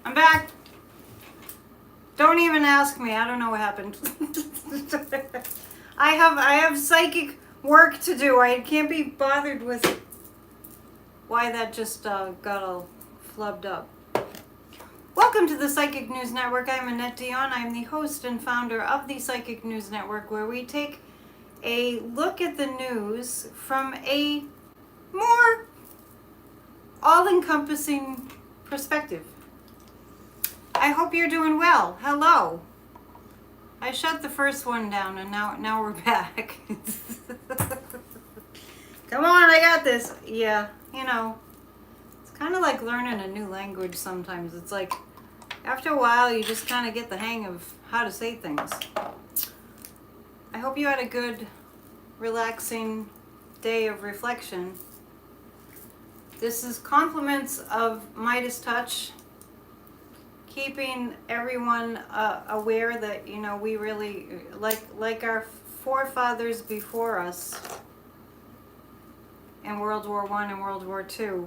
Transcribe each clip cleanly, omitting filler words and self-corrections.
I'm back. Don't even ask me. I don't know what happened. I have psychic work to do. I can't be bothered with why that just got all flubbed up. Welcome to the Psychic News Network. I'm Annette Dion. I'm the host and founder of the Psychic News Network, where we take a look at the news from a more all-encompassing perspective. I hope you're doing well. Hello. I shut the first one down and now we're back. Come on, I got this. Yeah, you know, it's kind of like learning a new language sometimes. It's like after a while you just kind of get the hang of how to say things. I hope you had a good, relaxing day of reflection. This is compliments of Midas Touch, keeping everyone aware that, you know, we really, like our forefathers before us in World War I and World War II,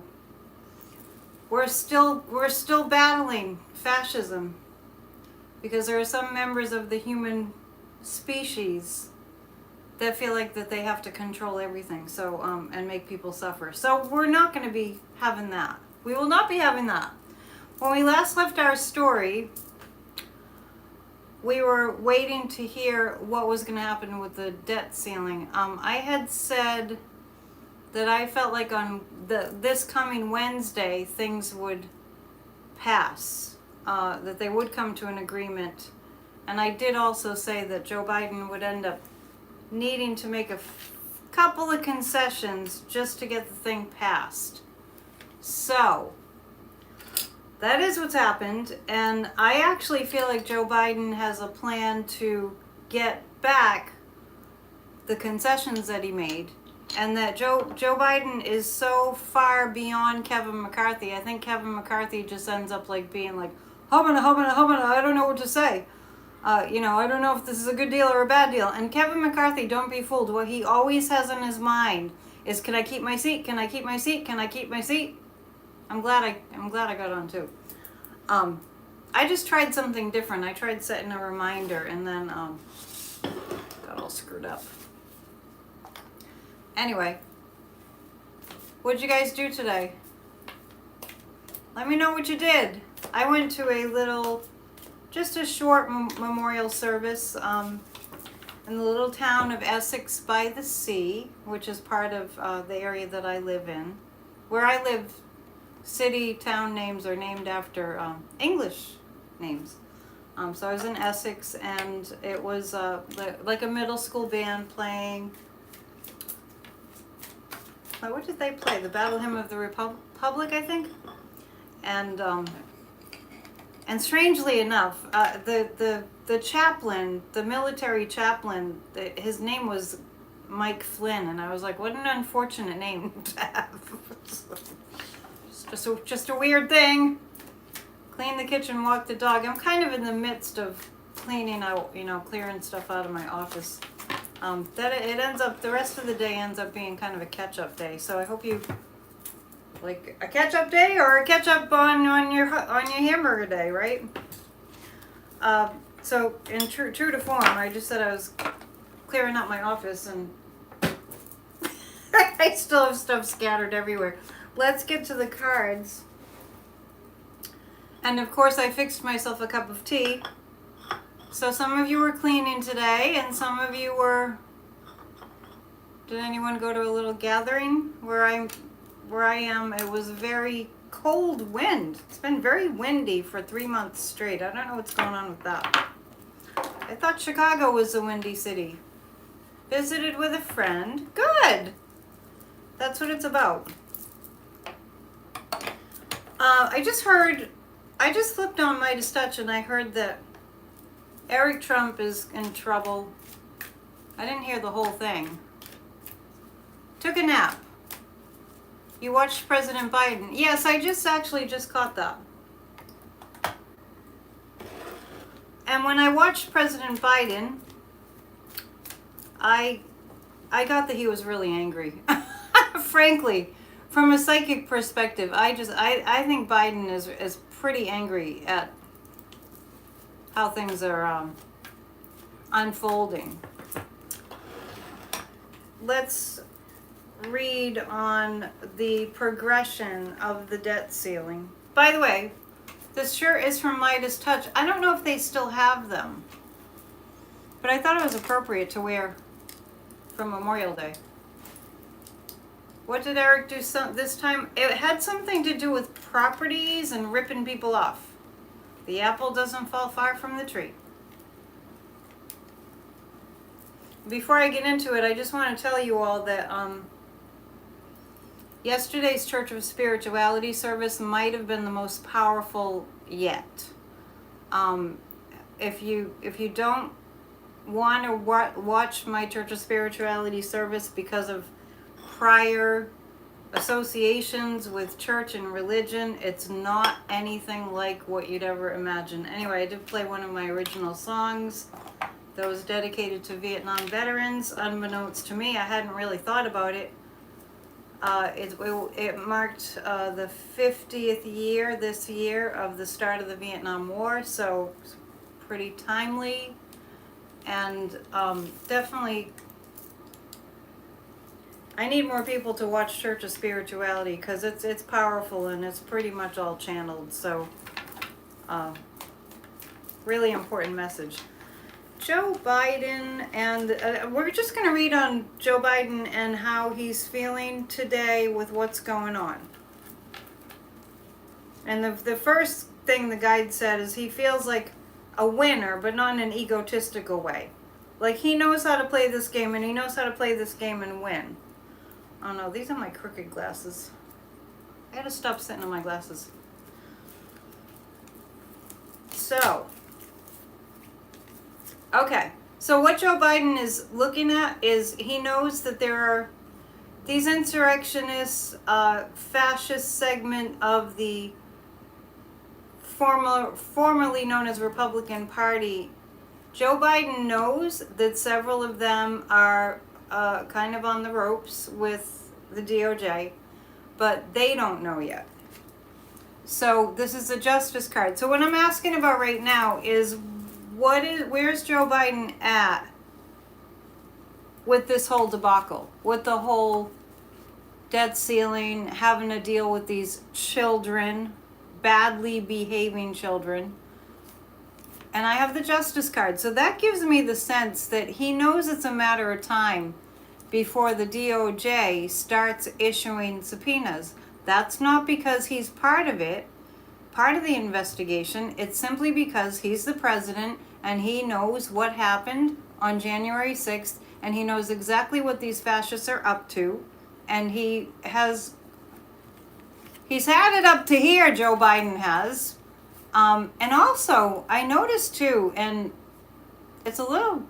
we're still battling fascism because there are some members of the human species that feel like that they have to control everything, so and make people suffer. So we're not going to be having that. We will not be having that. When we last left our story, we were waiting to hear what was going to happen with the debt ceiling. I had said that I felt like on this coming Wednesday things would pass, that they would come to an agreement. And I did also say that Joe Biden would end up needing to make a couple of concessions just to get the thing passed. So that is what's happened, and I actually feel like Joe Biden has a plan to get back the concessions that he made, and that Joe Biden is so far beyond Kevin McCarthy. I think Kevin McCarthy just ends up like being like, hubbana, I don't know what to say. You know, I don't know if this is a good deal or a bad deal. And Kevin McCarthy, don't be fooled. What he always has in his mind is, can I keep my seat? Can I keep my seat? Can I keep my seat? I'm glad I got on too. I just tried something different. I tried setting a reminder and then got all screwed up. Anyway, what'd you guys do today? Let me know what you did. I went to just a short memorial service in the little town of Essex by the sea, which is part of the area that I live in. Where I live, city, town names are named after English names. So I was in Essex, and it was like a middle school band playing. What did they play? The Battle Hymn of the Republic, I think. And strangely enough, the chaplain, the military chaplain, his name was Mike Flynn, and I was like, what an unfortunate name to have. Just a weird thing. Clean the kitchen, walk the dog. I'm kind of in the midst of cleaning out, you know, clearing stuff out of my office. The rest of the day ends up being kind of a catch-up day. So I hope you like a catch-up day or a catch-up on your hamburger day, right? So in true to form, I just said I was clearing out my office, and I still have stuff scattered everywhere. Let's get to the cards. And of course, I fixed myself a cup of tea. So some of you were cleaning today, and some of you were... Did anyone go to a little gathering? Where I am, it was a very cold wind. It's been very windy for 3 months straight. I don't know what's going on with that. I thought Chicago was a windy city. Visited with a friend. Good! That's what it's about. I just flipped on Midas Touch, and I heard that Eric Trump is in trouble. I didn't hear the whole thing. Took a nap. You watched President Biden. Yes, I actually just caught that. And when I watched President Biden, I got that he was really angry. Frankly, from a psychic perspective, I think Biden is pretty angry at how things are unfolding. Let's read on the progression of the debt ceiling. By the way, this shirt is from Midas Touch. I don't know if they still have them, but I thought it was appropriate to wear for Memorial Day. What did Eric do this time? It had something to do with properties and ripping people off. The apple doesn't fall far from the tree. Before I get into it, I just want to tell you all that yesterday's Church of Spirituality service might have been the most powerful yet. If you don't want to watch my Church of Spirituality service because of prior associations with church and religion, it's not anything like what you'd ever imagine. Anyway, I did play one of my original songs that was dedicated to Vietnam veterans. Unbeknownst to me, I hadn't really thought about it. It marked the 50th year this year of the start of the Vietnam War, so it's pretty timely, and definitely I need more people to watch Church of Spirituality because it's powerful and it's pretty much all channeled, so really important message. Joe Biden, and we're just going to read on Joe Biden and how he's feeling today with what's going on. And the first thing the guide said is he feels like a winner, but not in an egotistical way. Like he knows how to play this game, and he knows how to play this game and win. Oh no, these are my crooked glasses. I gotta stop sitting on my glasses. So, okay. So what Joe Biden is looking at is he knows that there are these insurrectionists, fascist segment of the formerly known as Republican Party. Joe Biden knows that several of them are kind of on the ropes with the DOJ, but they don't know yet. So this is a justice card. So what I'm asking about right now is where's Joe Biden at with this whole debacle, with the whole debt ceiling, having to deal with these children, badly behaving children. And I have the justice card. So that gives me the sense that he knows it's a matter of time before the DOJ starts issuing subpoenas. That's not because he's part of it, part of the investigation. It's simply because he's the president and he knows what happened on January 6th, and he knows exactly what these fascists are up to. And he's had it up to here, Joe Biden has. And also, I noticed too, and it's a little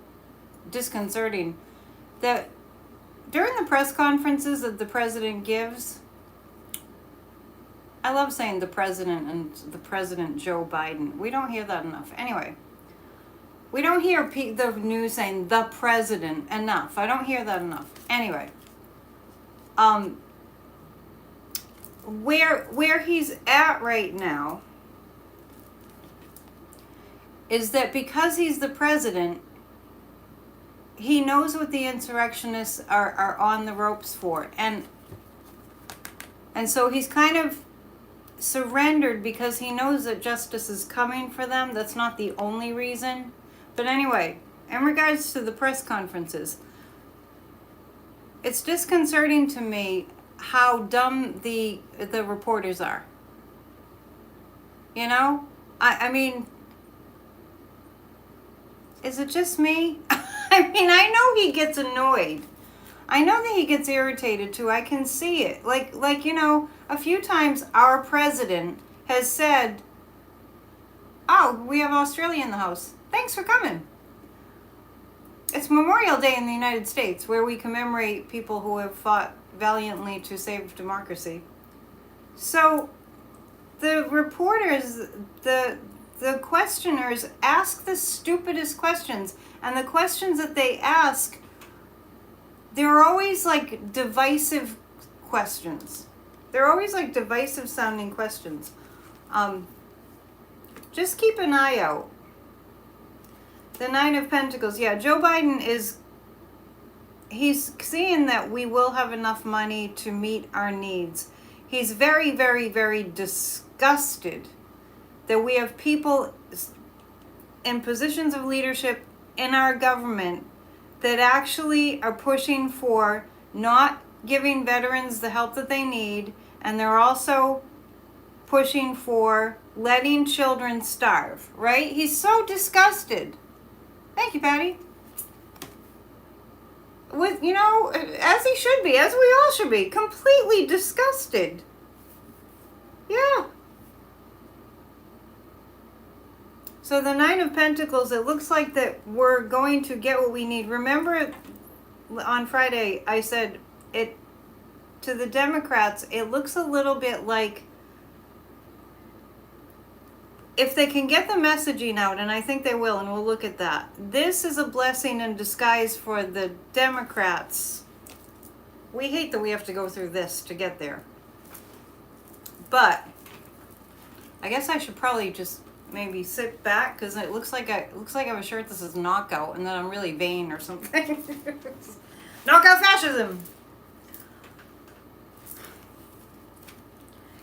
disconcerting, that during the press conferences that the president gives, I love saying the president and the President Joe Biden. We don't hear that enough. Anyway, we don't hear the news saying the president enough. I don't hear that enough. Anyway, where he's at right now is that because he's the president, he knows what the insurrectionists are on the ropes for. And so he's kind of surrendered because he knows that justice is coming for them. That's not the only reason. But anyway, in regards to the press conferences, it's disconcerting to me how dumb the reporters are. You know? I mean, is it just me? I mean, I know he gets annoyed. I know that he gets irritated too. I can see it. Like you know, a few times our president has said, "Oh, we have Australia in the house. Thanks for coming." It's Memorial Day in the United States, where we commemorate people who have fought valiantly to save democracy. So the reporters, the questioners ask the stupidest questions, and the questions that they ask, they're always like divisive questions. They're always like divisive sounding questions. Just keep an eye out. The Nine of Pentacles. Yeah, Joe Biden he's seeing that we will have enough money to meet our needs. He's very, very, very disgusted that we have people in positions of leadership in our government that actually are pushing for not giving veterans the help that they need, and they're also pushing for letting children starve, right? He's so disgusted. Thank you, Patty. With, as he should be, as we all should be, completely disgusted. Yeah. So the Nine of Pentacles, it looks like that we're going to get what we need. Remember on Friday, I said it to the Democrats, it looks a little bit like if they can get the messaging out, and I think they will, and we'll look at that. This is a blessing in disguise for the Democrats. We hate that we have to go through this to get there. But I guess I should probably just maybe sit back, because it looks like I have a shirt that says knockout, and then I'm really vain or something. Knockout fascism.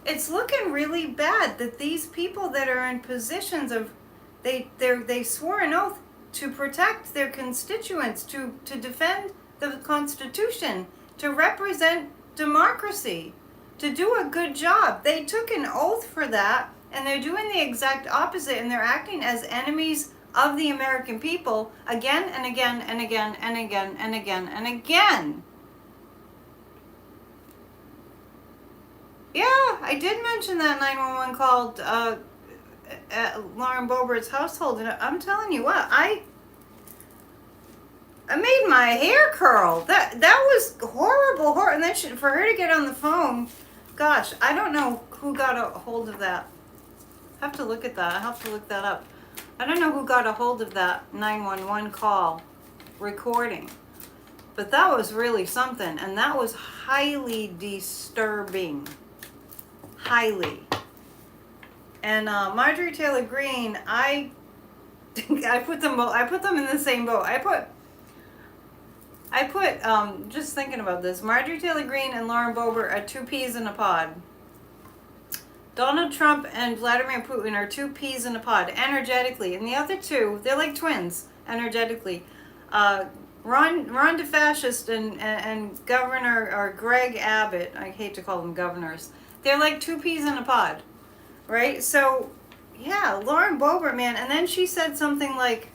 It's looking really bad that these people that are in positions of, they swore an oath to protect their constituents, to defend the Constitution, to represent democracy, to do a good job. They took an oath for that, and they're doing the exact opposite, and they're acting as enemies of the American people again and again and again and again and again and again. Yeah, I did mention that 911 called at Lauren Boebert's household, and I'm telling you what, I made my hair curl. That was horrible, and then for her to get on the phone, gosh, I don't know who got a hold of that. I have to look at that. I have to look that up. I don't know who got a hold of that 911 call recording, but that was really something, and that was highly disturbing. Highly. And Marjorie Taylor Greene, I put them in the same boat. I put just thinking about this, Marjorie Taylor Greene and Lauren Boebert are two peas in a pod. Donald Trump and Vladimir Putin are two peas in a pod energetically, and the other two, they're like twins energetically. Ron DeFascist and Governor, or Greg Abbott, I hate to call them governors, they're like two peas in a pod, right? So, yeah, Lauren Boebert, man, and then she said something like,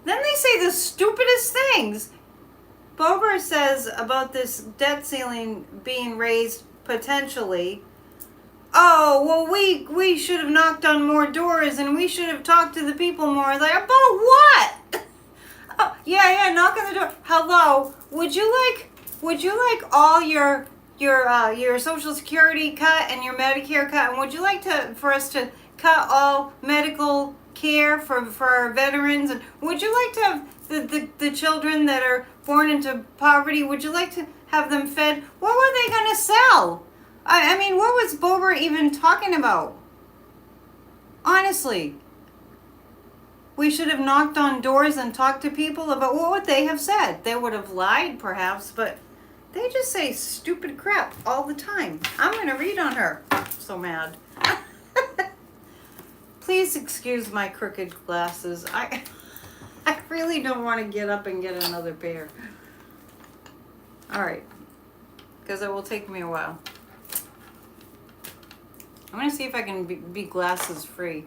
then they say the stupidest things. Boebert says about this debt ceiling being raised potentially, oh, well, we should have knocked on more doors and we should have talked to the people more. Like, about what? Oh, yeah, knock on the door. Hello, would you like all your Social Security cut and your Medicare cut, and would you like for us to cut all medical care for our veterans, and would you like to have the children that are born into poverty, would you like to have them fed? What were they going to sell? I mean, what was Boebert even talking about? Honestly, we should have knocked on doors and talked to people about what would they have said. They would have lied, perhaps, but they just say stupid crap all the time. I'm going to read on her. I'm so mad. Please excuse my crooked glasses. I really don't want to get up and get another pair. All right. Because it will take me a while. I'm going to see if I can be glasses free.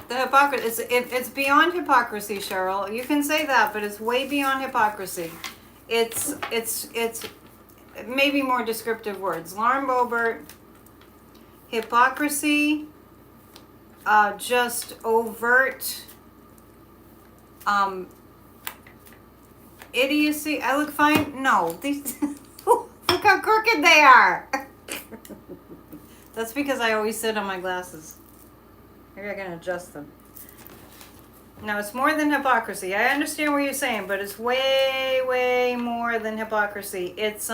The hypocrisy, it's beyond hypocrisy, Cheryl. You can say that, but it's way beyond hypocrisy. It's maybe more descriptive words. Lauren Boebert, hypocrisy, just overt idiocy. I look fine? No. These look how crooked they are. That's because I always sit on my glasses. Maybe I can adjust them. No, it's more than hypocrisy. I understand what you're saying, but it's way, way more than hypocrisy. It's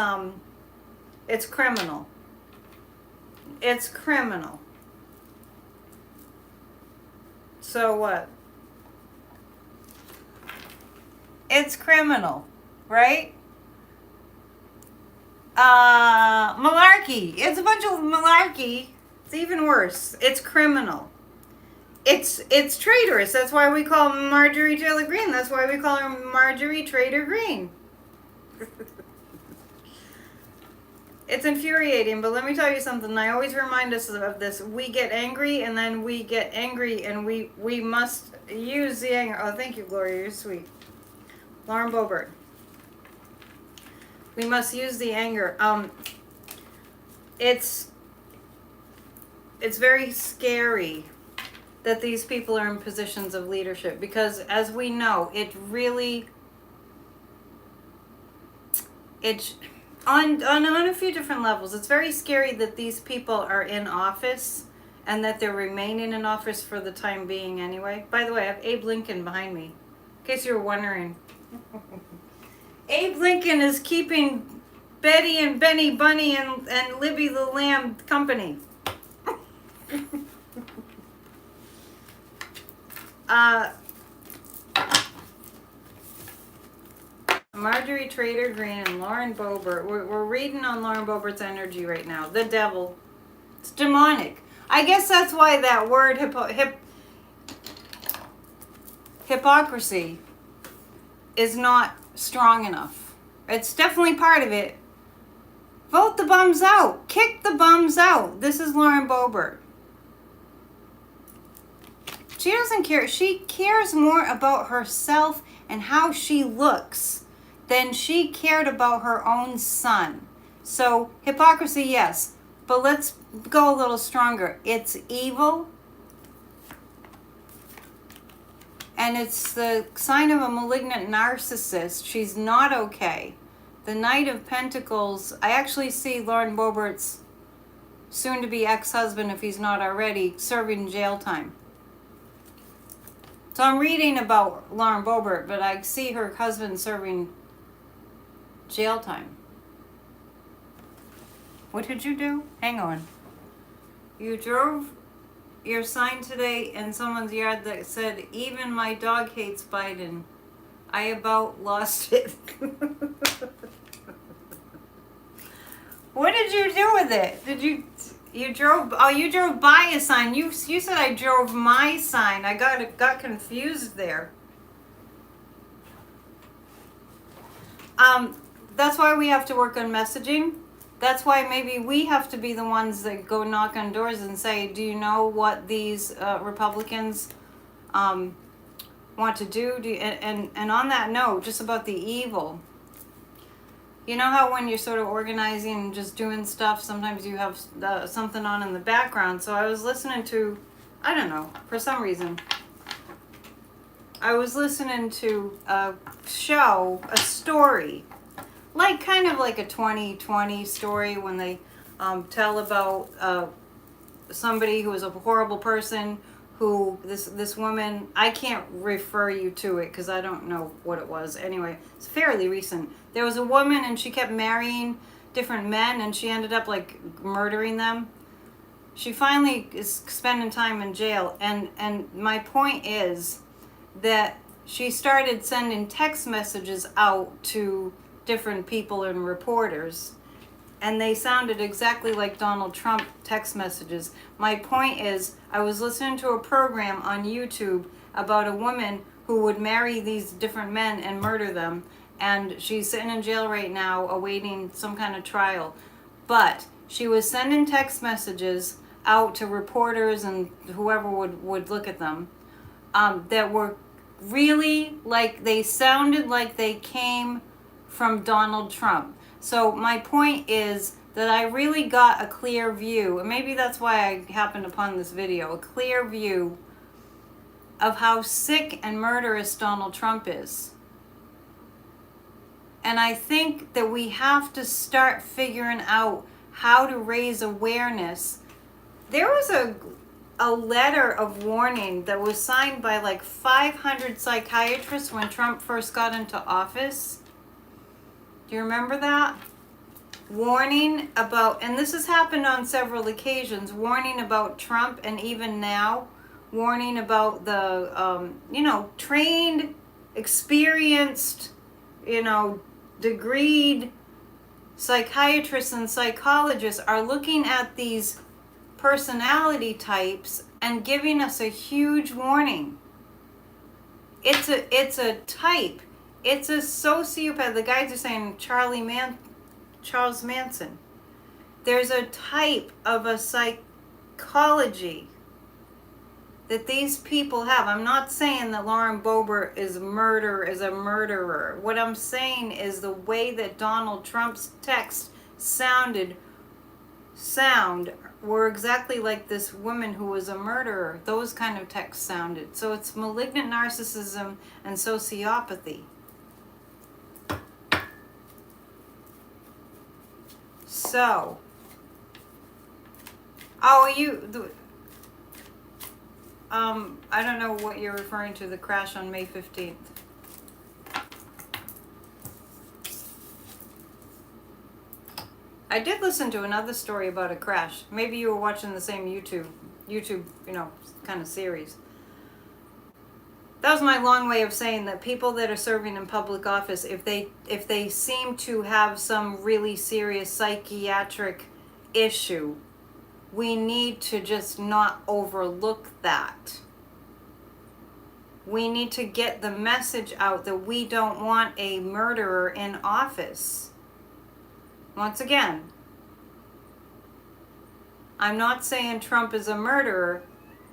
It's criminal. It's criminal. So what? It's criminal, right? Malarkey. It's a bunch of malarkey. It's even worse. It's criminal. It's traitorous. That's why we call Marjorie Taylor Greene. That's why we call her Marjorie Traitor Greene. It's infuriating, but let me tell you something. I always remind us of this. We get angry, and then we get angry, and we must use the anger. Oh, thank you, Gloria. You're sweet. Lauren Boebert. We must use the anger. It's very scary that these people are in positions of leadership, because as we know, it's on a few different levels. It's very scary that these people are in office and that they're remaining in office for the time being anyway. By the way, I have Abe Lincoln behind me, in case you were wondering. Abe Lincoln is keeping Betty and Benny Bunny and Libby the Lamb company. Marjorie Traitor Greene and Lauren Boebert. We're reading on Lauren Boebert's energy right now. The devil. It's demonic. I guess that's why that word hypocrisy is not strong enough. It's definitely part of it. Vote the bums out. Kick the bums out. This is Lauren Boebert. She doesn't care. She cares more about herself and how she looks than she cared about her own son. So, hypocrisy, yes. But let's go a little stronger. It's evil. And it's the sign of a malignant narcissist. She's not okay. The Knight of Pentacles, I actually see Lauren Boebert's soon-to-be ex-husband, if he's not already, serving jail time. So I'm reading about Lauren Boebert, but I see her husband serving jail time. What did you do? Hang on. You drove your sign today in someone's yard that said, "Even my dog hates Biden." I about lost it. What did you do with it? You drove by a sign. You said I drove my sign. I got confused there. That's why we have to work on messaging. That's why maybe we have to be the ones that go knock on doors and say, do you know what these Republicans want to do? And on that note, just about the evil. You know how when you're sort of organizing and just doing stuff, sometimes you have something on in the background. So I was listening to, I don't know, for some reason, I was listening to a story, like kind of like a 2020 story when they tell about somebody who was a horrible person who, this woman, I can't refer you to it because I don't know what it was. Anyway, it's fairly recent. There was a woman and she kept marrying different men and she ended up like murdering them. She finally is spending time in jail, and my point is that she started sending text messages out to different people and reporters, and they sounded exactly like Donald Trump text messages. My point is, I was listening to a program on YouTube about a woman who would marry these different men and murder them, and she's sitting in jail right now awaiting some kind of trial. But she was sending text messages out to reporters and whoever would look at them that were really like, they sounded like they came from Donald Trump. So my point is that I really got a clear view, and maybe that's why I happened upon this video, a clear view of how sick and murderous Donald Trump is. And I think that we have to start figuring out how to raise awareness. There was a letter of warning that was signed by like 500 psychiatrists when Trump first got into office. Do you remember that? warning about, and this has happened on several occasions, warning about Trump, and even now, warning about the, trained, experienced, degreed psychiatrists and psychologists are looking at these personality types and giving us a huge warning. It's a type. It's a sociopath. The guys are saying Charles Manson. There's a type of a psychology that these people have. I'm not saying that Lauren Boebert is a murderer. What I'm saying is the way that Donald Trump's texts were exactly like this woman who was a murderer. Those kind of texts sounded. So it's malignant narcissism and sociopathy. So, I don't know what you're referring to, the crash on May 15th. I did listen to another story about a crash. Maybe you were watching the same YouTube, kind of series. That was my long way of saying that people that are serving in public office, if they seem to have some really serious psychiatric issue, we need to just not overlook that. We need to get the message out that we don't want a murderer in office. Once again, I'm not saying Trump is a murderer,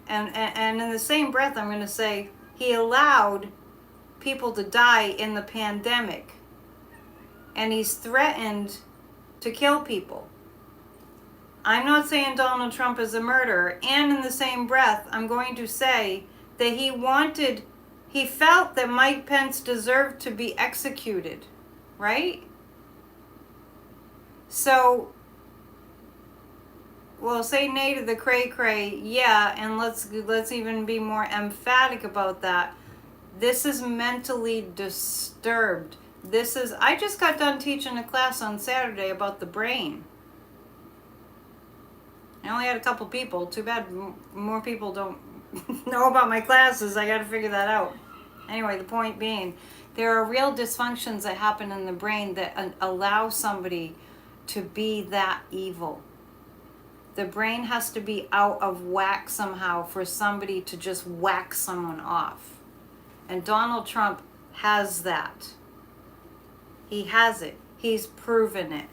and in the same breath, I'm going to say he allowed people to die in the pandemic, and he's threatened to kill people. I'm not saying Donald Trump is a murderer, and in the same breath, I'm going to say that he felt that Mike Pence deserved to be executed, right? So, well, say nay to the cray-cray, yeah, and let's even be more emphatic about that. This is mentally disturbed. I just got done teaching a class on Saturday about the brain. I only had a couple people. Too bad more people don't know about my classes. I got to figure that out. Anyway, the point being, there are real dysfunctions that happen in the brain that allow somebody to be that evil. The brain has to be out of whack somehow for somebody to just whack someone off. And Donald Trump has that. He has it. He's proven it.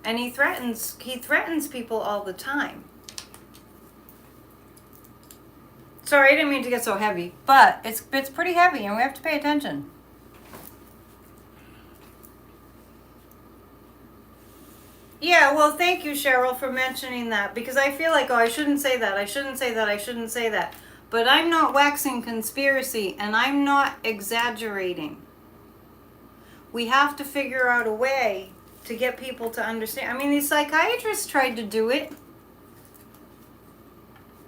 And he threatens people all the time. Sorry, I didn't mean to get so heavy, but it's pretty heavy and we have to pay attention. Yeah, well, thank you, Cheryl, for mentioning that, because I feel like, I shouldn't say that. But I'm not waxing conspiracy, and I'm not exaggerating. We have to figure out a way to get people to understand. I mean, these psychiatrists tried to do it.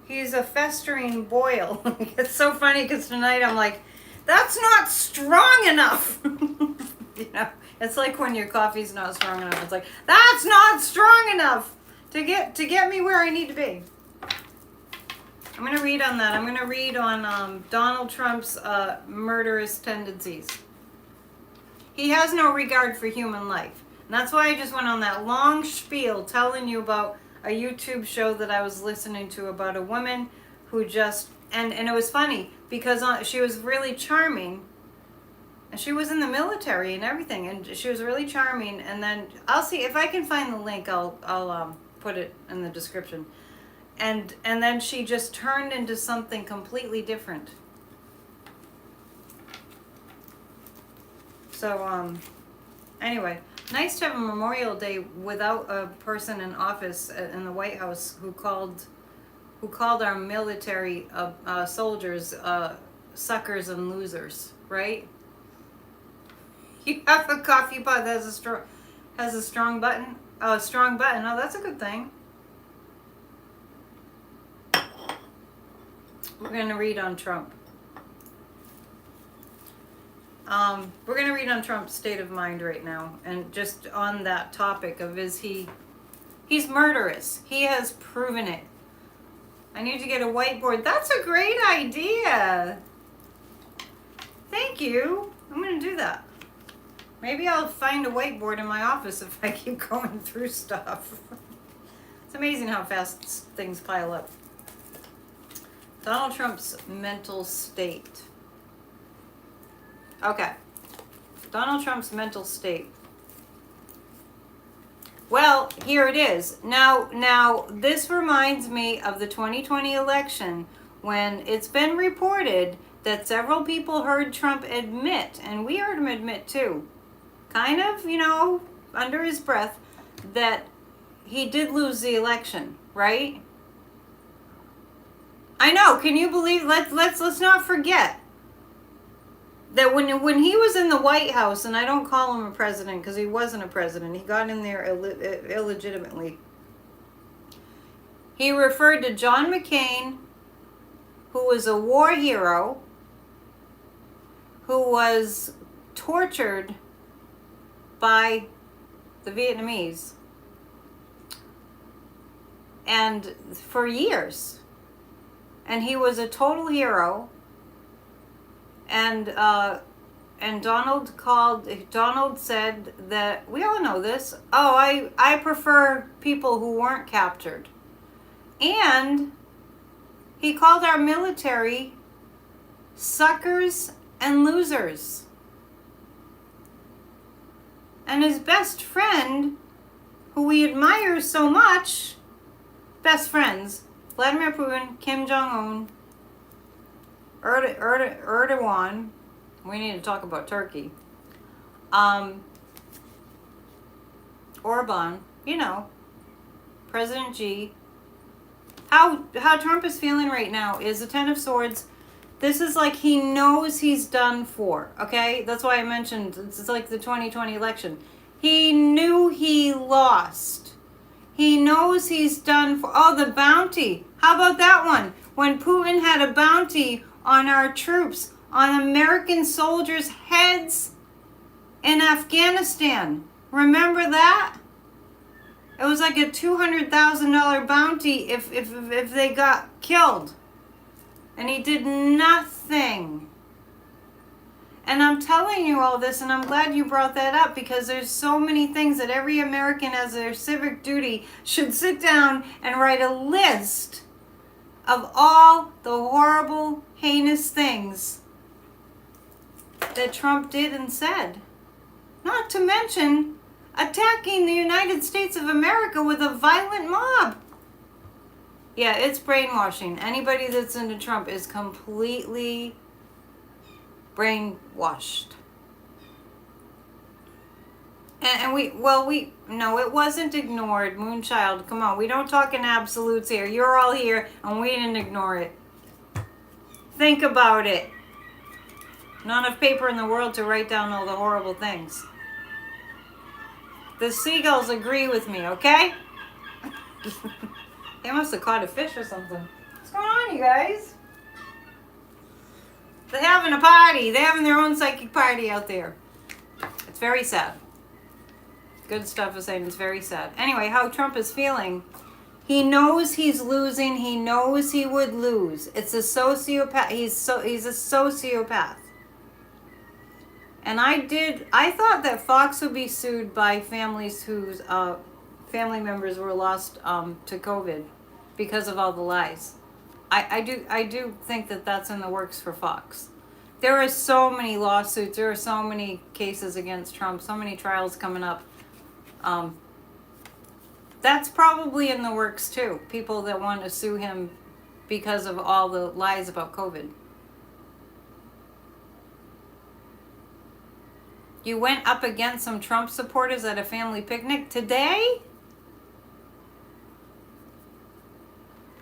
He's a festering boil. It's so funny because tonight I'm like, that's not strong enough. It's like when your coffee's not strong enough. It's like, that's not strong enough to get me where I need to be. I'm going to read on that. I'm going to read on Donald Trump's murderous tendencies. He has no regard for human life. And that's why I just went on that long spiel telling you about a YouTube show that I was listening to about a woman who just, and it was funny because she was really charming. And she was in the military and everything, and she was really charming. And then I'll see if I can find the link. I'll put it in the description. And then she just turned into something completely different. So anyway, nice to have a Memorial Day without a person in office in the White House who called our military soldiers suckers and losers, right? You have a coffee pot that has a strong button. Oh, a strong button. Oh, that's a good thing. We're going to read on Trump. We're going to read on Trump's state of mind right now. And just on that topic of he's murderous. He has proven it. I need to get a whiteboard. That's a great idea. Thank you. I'm going to do that. Maybe I'll find a whiteboard in my office if I keep going through stuff. It's amazing how fast things pile up. Donald Trump's mental state. Okay. Donald Trump's mental state. Well, here it is. Now, this reminds me of the 2020 election when it's been reported that several people heard Trump admit, and we heard him admit too, kind of, under his breath, that he did lose the election, right? I know. Can you believe? Let's not forget that when he was in the White House, and I don't call him a president because he wasn't a president. He got in there illegitimately. He referred to John McCain, who was a war hero, who was tortured by the Vietnamese, and for years, and he was a total hero. And Donald said that, we all know this, I prefer people who weren't captured. And he called our military suckers and losers. And his best friend, who he admires so much, best friends, Vladimir Putin, Kim Jong-un, Erdogan, we need to talk about Turkey, Orban, President Xi. How Trump is feeling right now is the Ten of Swords. This is like he knows he's done for, okay? That's why I mentioned it's like the 2020 election. He knew he lost. He knows he's done for. Oh, the bounty. How about that one? When Putin had a bounty on our troops, on American soldiers' heads in Afghanistan. Remember that? It was like a $200,000 bounty if they got killed. And he did nothing. And I'm telling you all this, and I'm glad you brought that up, because there's so many things that every American, as their civic duty, should sit down and write a list of all the horrible, heinous things that Trump did and said. Not to mention attacking the United States of America with a violent mob. Yeah, it's brainwashing. Anybody that's into Trump is completely brainwashed. No, it wasn't ignored. Moonchild, come on. We don't talk in absolutes here. You're all here, and we didn't ignore it. Think about it. Not enough paper in the world to write down all the horrible things. The seagulls agree with me, okay? They must have caught a fish or something. What's going on, you guys? They're having a party. They're having their own psychic party out there. It's very sad. Good stuff is saying it's very sad. Anyway, how Trump is feeling. He knows he's losing. He knows he would lose. It's a sociopath. He's a sociopath. And I thought that Fox would be sued by families whose family members were lost to COVID because of all the lies. I do think that that's in the works for Fox. There are so many lawsuits. There are so many cases against Trump. So many trials coming up. That's probably in the works too. People that want to sue him because of all the lies about COVID. You went up against some Trump supporters at a family picnic today?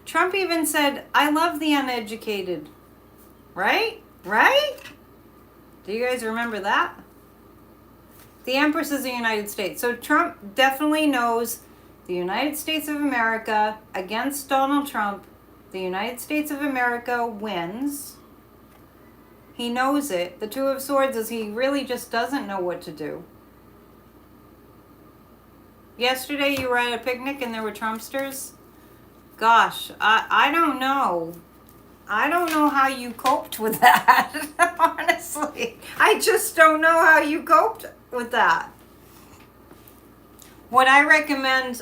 Trump even said, I love the uneducated. Right? Right? Do you guys remember that? The Empress is the United States. So Trump definitely knows the United States of America against Donald Trump. The United States of America wins. He knows it. The Two of Swords is he really just doesn't know what to do. Yesterday you were at a picnic and there were Trumpsters. Gosh, I don't know. I don't know how you coped with that, honestly. I just don't know how you coped with that. What I recommend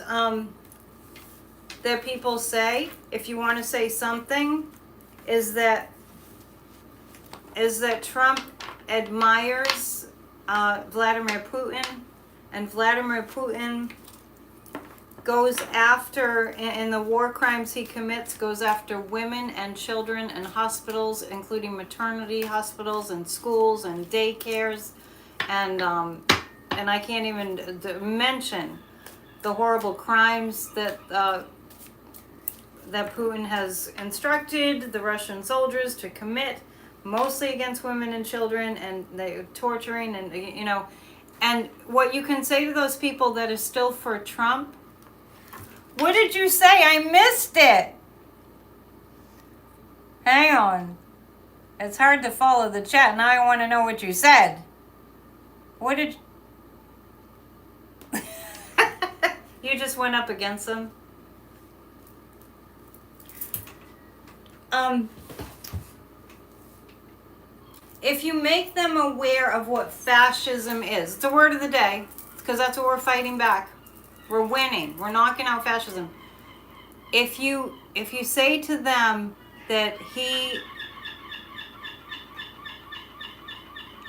that people say, if you want to say something, is that Trump admires Vladimir Putin, and Vladimir Putin goes after, in the war crimes he commits, goes after women and children and hospitals, including maternity hospitals and schools and daycares, and I can't even mention the horrible crimes that Putin has instructed the Russian soldiers to commit, mostly against women and children, and they torturing, and and what you can say to those people that are still for Trump. What did you say? I missed it. Hang on. It's hard to follow the chat. Now I want to know what you said. What did you just went up against them? If you make them aware of what fascism is, it's the word of the day, because that's what we're fighting back. We're winning. We're knocking out fascism. If you say to them that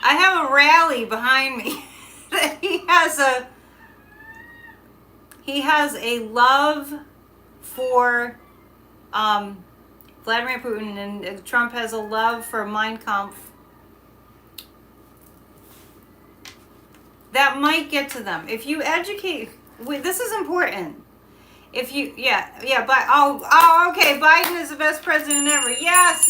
I have a rally behind me that he has a love for Vladimir Putin, and Trump has a love for Mein Kampf, that might get to them. If you educate. This is important. If you, okay, Biden is the best president ever. Yes.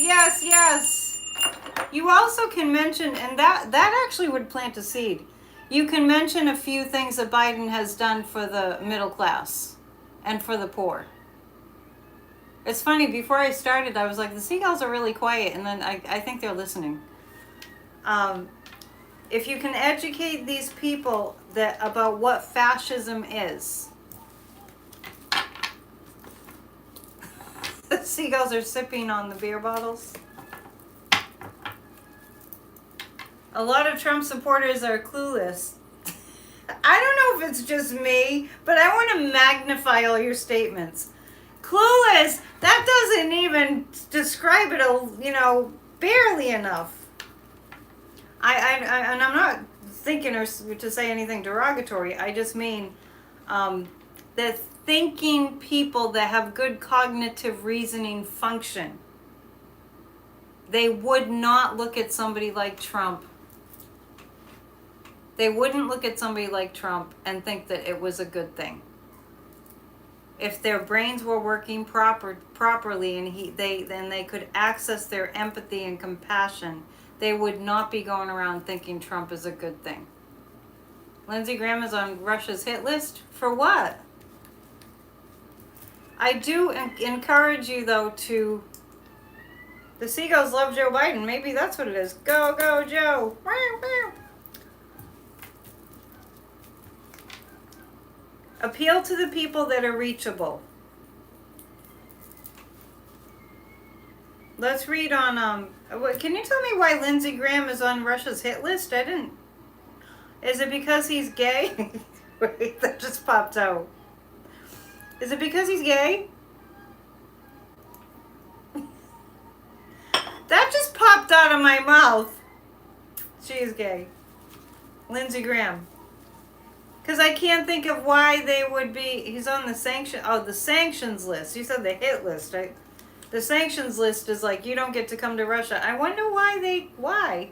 You also can mention, and that actually would plant a seed. You can mention a few things that Biden has done for the middle class and for the poor. It's funny, before I started, I was like, the seagulls are really quiet, and then I think they're listening. If you can educate these people about what fascism is. The seagulls are sipping on the beer bottles. A lot of Trump supporters are clueless. I don't know if it's just me, but I want to magnify all your statements. Clueless, that doesn't even describe it, barely enough. And I'm not thinking to say anything derogatory. I just mean that thinking people that have good cognitive reasoning function, they would not look at somebody like Trump. They wouldn't look at somebody like Trump and think that it was a good thing. If their brains were working properly and they could access their empathy and compassion, they would not be going around thinking Trump is a good thing. Lindsey Graham is on Russia's hit list? For what? I do encourage you, though, to... The seagulls love Joe Biden. Maybe that's what it is. Go, go, Joe. Appeal to the people that are reachable. Let's read on, can you tell me why Lindsey Graham is on Russia's hit list? I didn't. Is it because he's gay? Wait, that just popped out. Is it because he's gay? That just popped out of my mouth. She is gay. Lindsey Graham. Because I can't think of why they would be, he's on the the sanctions list. You said the hit list, right? The sanctions list is like, you don't get to come to Russia. I wonder why.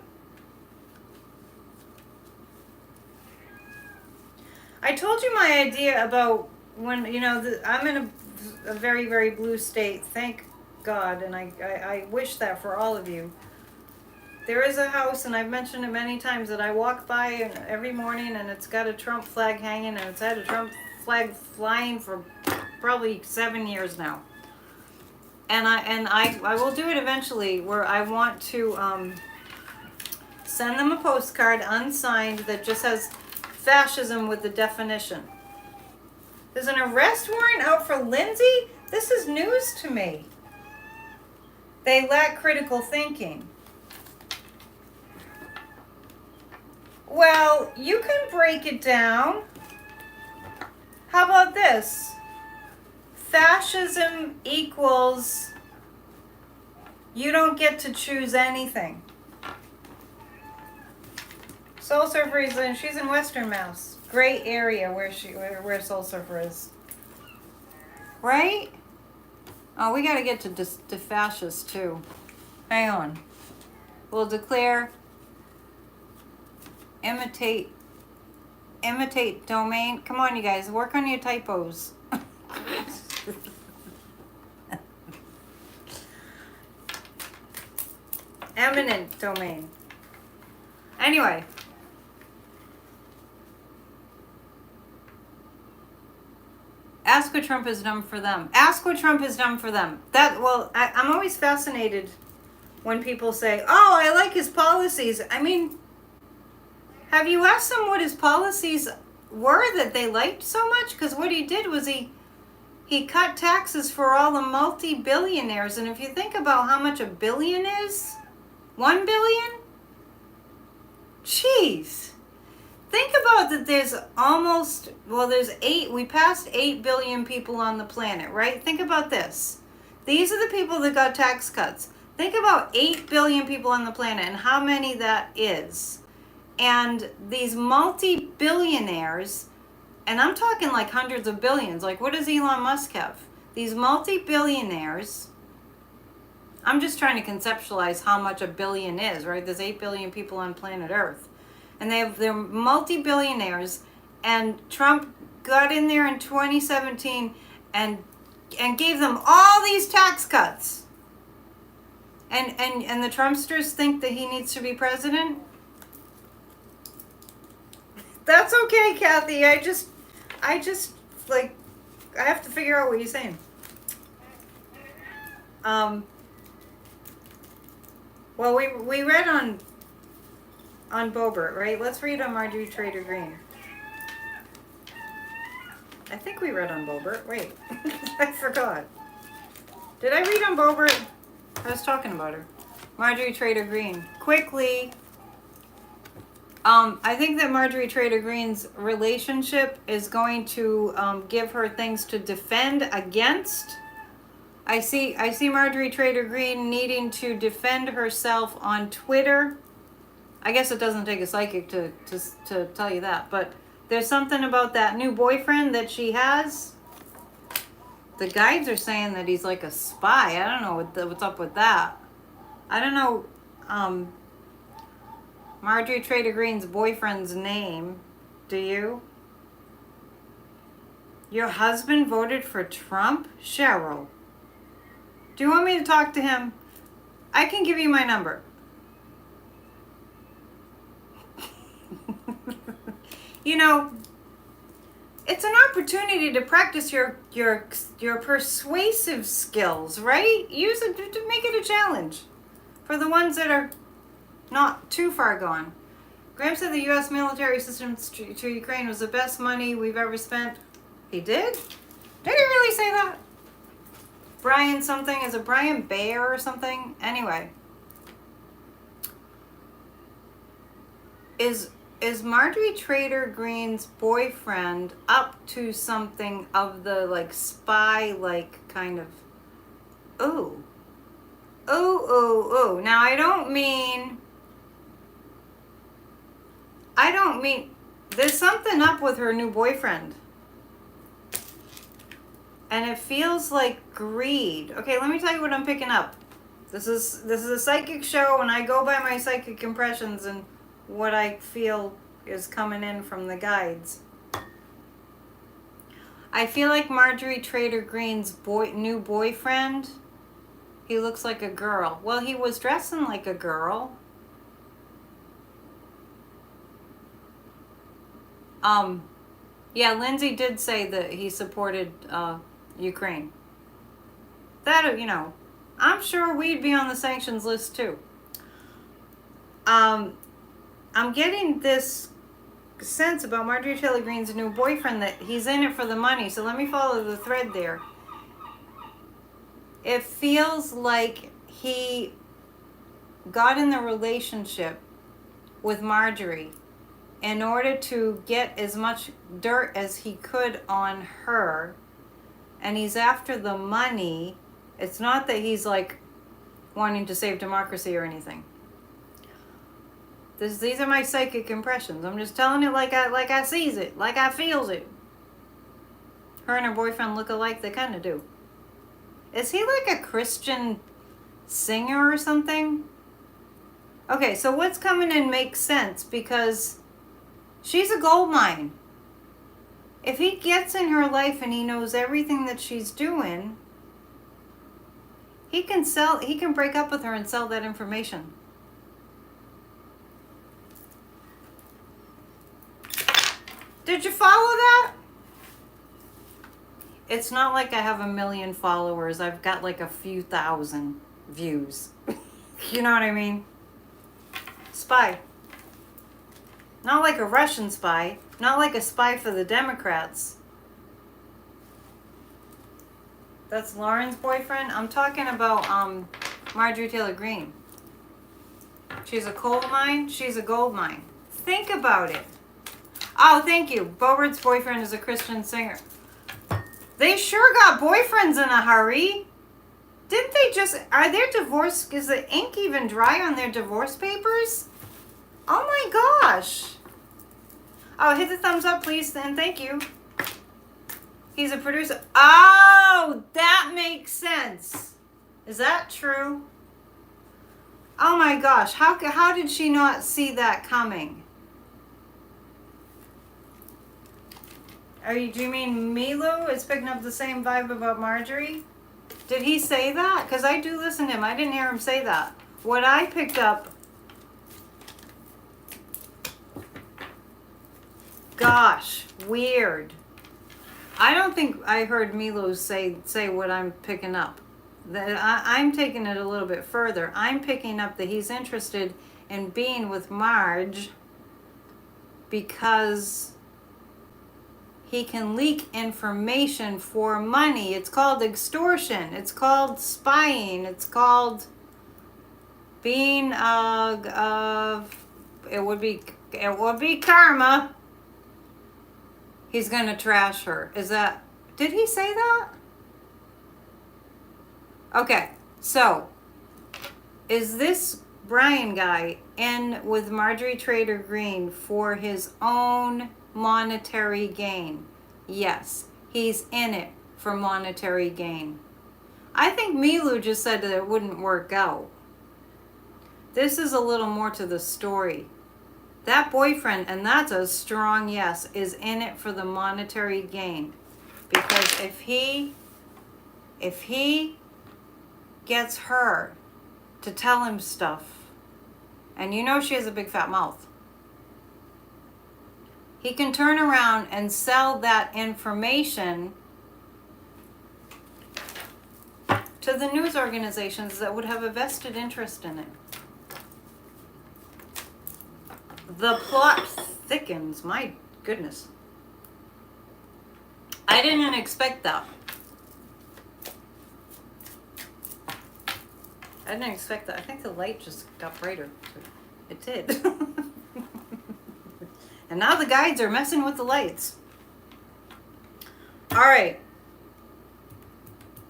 I told you my idea about when, I'm in a very, very blue state, thank God, and I wish that for all of you. There is a house, and I've mentioned it many times, that I walk by every morning, and it's got a Trump flag hanging, and it's had a Trump flag flying for probably 7 years now. And I will do it eventually, where I want to Send them a postcard unsigned that just has fascism with the definition. There's an arrest warrant out for Lindsay? This is news to me. They lack critical thinking. Well, you can break it down. How about this? Fascism equals you don't get to choose anything. Soul Surfer is she's in Western Mass. Great area where Soul Surfer is. Right? Oh, we got to get to fascist too. Hang on. We'll declare imitate domain. Come on, you guys, work on your typos. Eminent domain. Anyway. Ask what Trump has done for them. Ask what Trump has done for them. I'm always fascinated when people say, oh, I like his policies. I mean, have you asked them what his policies were that they liked so much? Because what he did was he cut taxes for all the multi-billionaires. And if you think about how much a billion is, 1 billion? Jeez. Think about that there's we passed 8 billion people on the planet, right? Think about this. These are the people that got tax cuts. Think about 8 billion people on the planet and how many that is. And these multi-billionaires, and I'm talking like hundreds of billions, like what does Elon Musk have? These multi-billionaires, I'm just trying to conceptualize how much a billion is, right? There's 8 billion people on planet Earth. And they're multi-billionaires, and Trump got in there in 2017 and gave them all these tax cuts. And the Trumpsters think that he needs to be president? That's okay, Kathy. I just like, I have to figure out what he's saying. Well, we read on Boebert, right? Let's read on Marjorie Trader Green. I think we read on Boebert. Wait, I forgot. Did I read on Boebert? I was talking about her. Marjorie Trader Green. Quickly. I think that Marjorie Trader Green's relationship is going to give her things to defend against. I see Marjorie Trader Green needing to defend herself on Twitter. I guess it doesn't take a psychic to tell you that, but there's something about that new boyfriend that she has. The guides are saying that he's like a spy. I don't know what's up with that. I don't know Marjorie Trader Green's boyfriend's name. Do you? Your husband voted for Trump? Cheryl. Do you want me to talk to him? I can give you my number. You know, it's an opportunity to practice your persuasive skills, right? Use it to make it a challenge for the ones that are not too far gone. Graham said the U.S. military assistance to Ukraine was the best money we've ever spent. He did? Did he really say that? Brian something, is it Brian Bayer or something? Anyway. Is Marjorie Trader Green's boyfriend up to something of the like spy like kind of ooh. Now I don't mean there's something up with her new boyfriend. And it feels like greed. Okay, let me tell you what I'm picking up. This is a psychic show, and I go by my psychic impressions and what I feel is coming in from the guides. I feel like Marjorie Trader Green's new boyfriend, he looks like a girl. Well, he was dressing like a girl. Yeah, Lindsay did say that he supported Ukraine. That, you know, I'm sure we'd be on the sanctions list too. I'm getting this sense about Marjorie Taylor Greene's new boyfriend that he's in it for the money. So let me follow the thread there. It feels like he got in the relationship with Marjorie in order to get as much dirt as he could on her, and he's after the money. It's not that he's like wanting to save democracy or anything. These are my psychic impressions. I'm just telling it like I sees it, like I feels it. Her and her boyfriend look alike. They kind of do. Is he like a Christian singer or something? Okay, so what's coming in makes sense because she's a gold mine. If he gets in her life and he knows everything that she's doing, he can break up with her and sell that information. Did you follow that? It's not like I have 1 million followers. I've got like a few thousand views. You know what I mean? Spy. Not like a Russian spy. Not like a spy for the Democrats. That's Lauren's boyfriend. I'm talking about Marjorie Taylor Greene. She's a coal mine. She's a gold mine. Think about it. Oh, thank you. Bobert's boyfriend is a Christian singer. They sure got boyfriends in a hurry. Didn't they just... Are their divorce... Is the ink even dry on their divorce papers? Oh my gosh. Oh, hit the thumbs up, please, and thank you. He's a producer. Oh, that makes sense. Is that true? Oh my gosh. How did she not see that coming? Do you mean Milo is picking up the same vibe about Marjorie? Did he say that? Because I do listen to him. I didn't hear him say that. What I picked up... Gosh, weird. I don't think I heard Milo say what I'm picking up. I'm taking it a little bit further. I'm picking up that he's interested in being with Marge because he can leak information for money. It's called extortion. It's called spying. It's called being it would be karma. He's going to trash her. Did he say that? Okay, so is this Brian guy in with Marjorie Taylor Greene for his own monetary gain? Yes, he's in it for monetary gain. I think Milu just said that it wouldn't work out. This is a little more to the story. That boyfriend, and that's a strong yes, is in it for the monetary gain. Because if he gets her to tell him stuff, and you know she has a big fat mouth, he can turn around and sell that information to the news organizations that would have a vested interest in it. The plot thickens. My goodness. I didn't expect that. I didn't expect that. I think the light just got brighter. It did. And now the guides are messing with the lights. All right.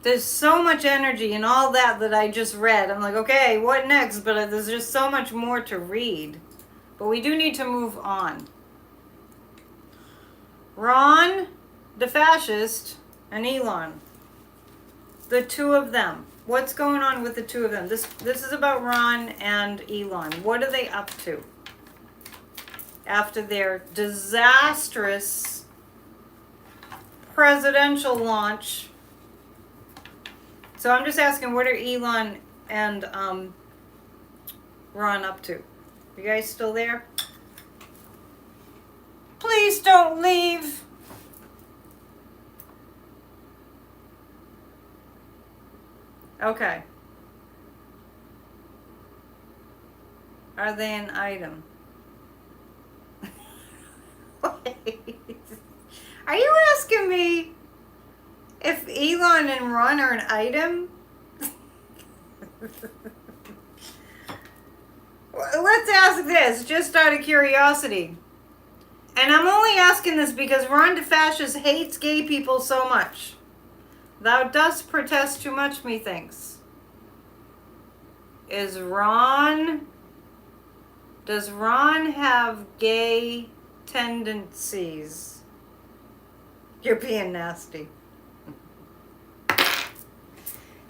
There's so much energy in all that I just read. I'm like, okay, what next? But there's just so much more to read. But we do need to move on. Ron, the fascist, and Elon. The two of them. What's going on with the two of them? This is about Ron and Elon. What are they up to? After their disastrous presidential launch. So I'm just asking, what are Elon and Ron up to? You guys still there? Please don't leave. Okay. Are they an item? Are you asking me if Elon and Ron are an item? Let's ask this, just out of curiosity. And I'm only asking this because Ron DeFascist hates gay people so much. Thou dost protest too much, methinks. Does Ron have gay tendencies? You're being nasty.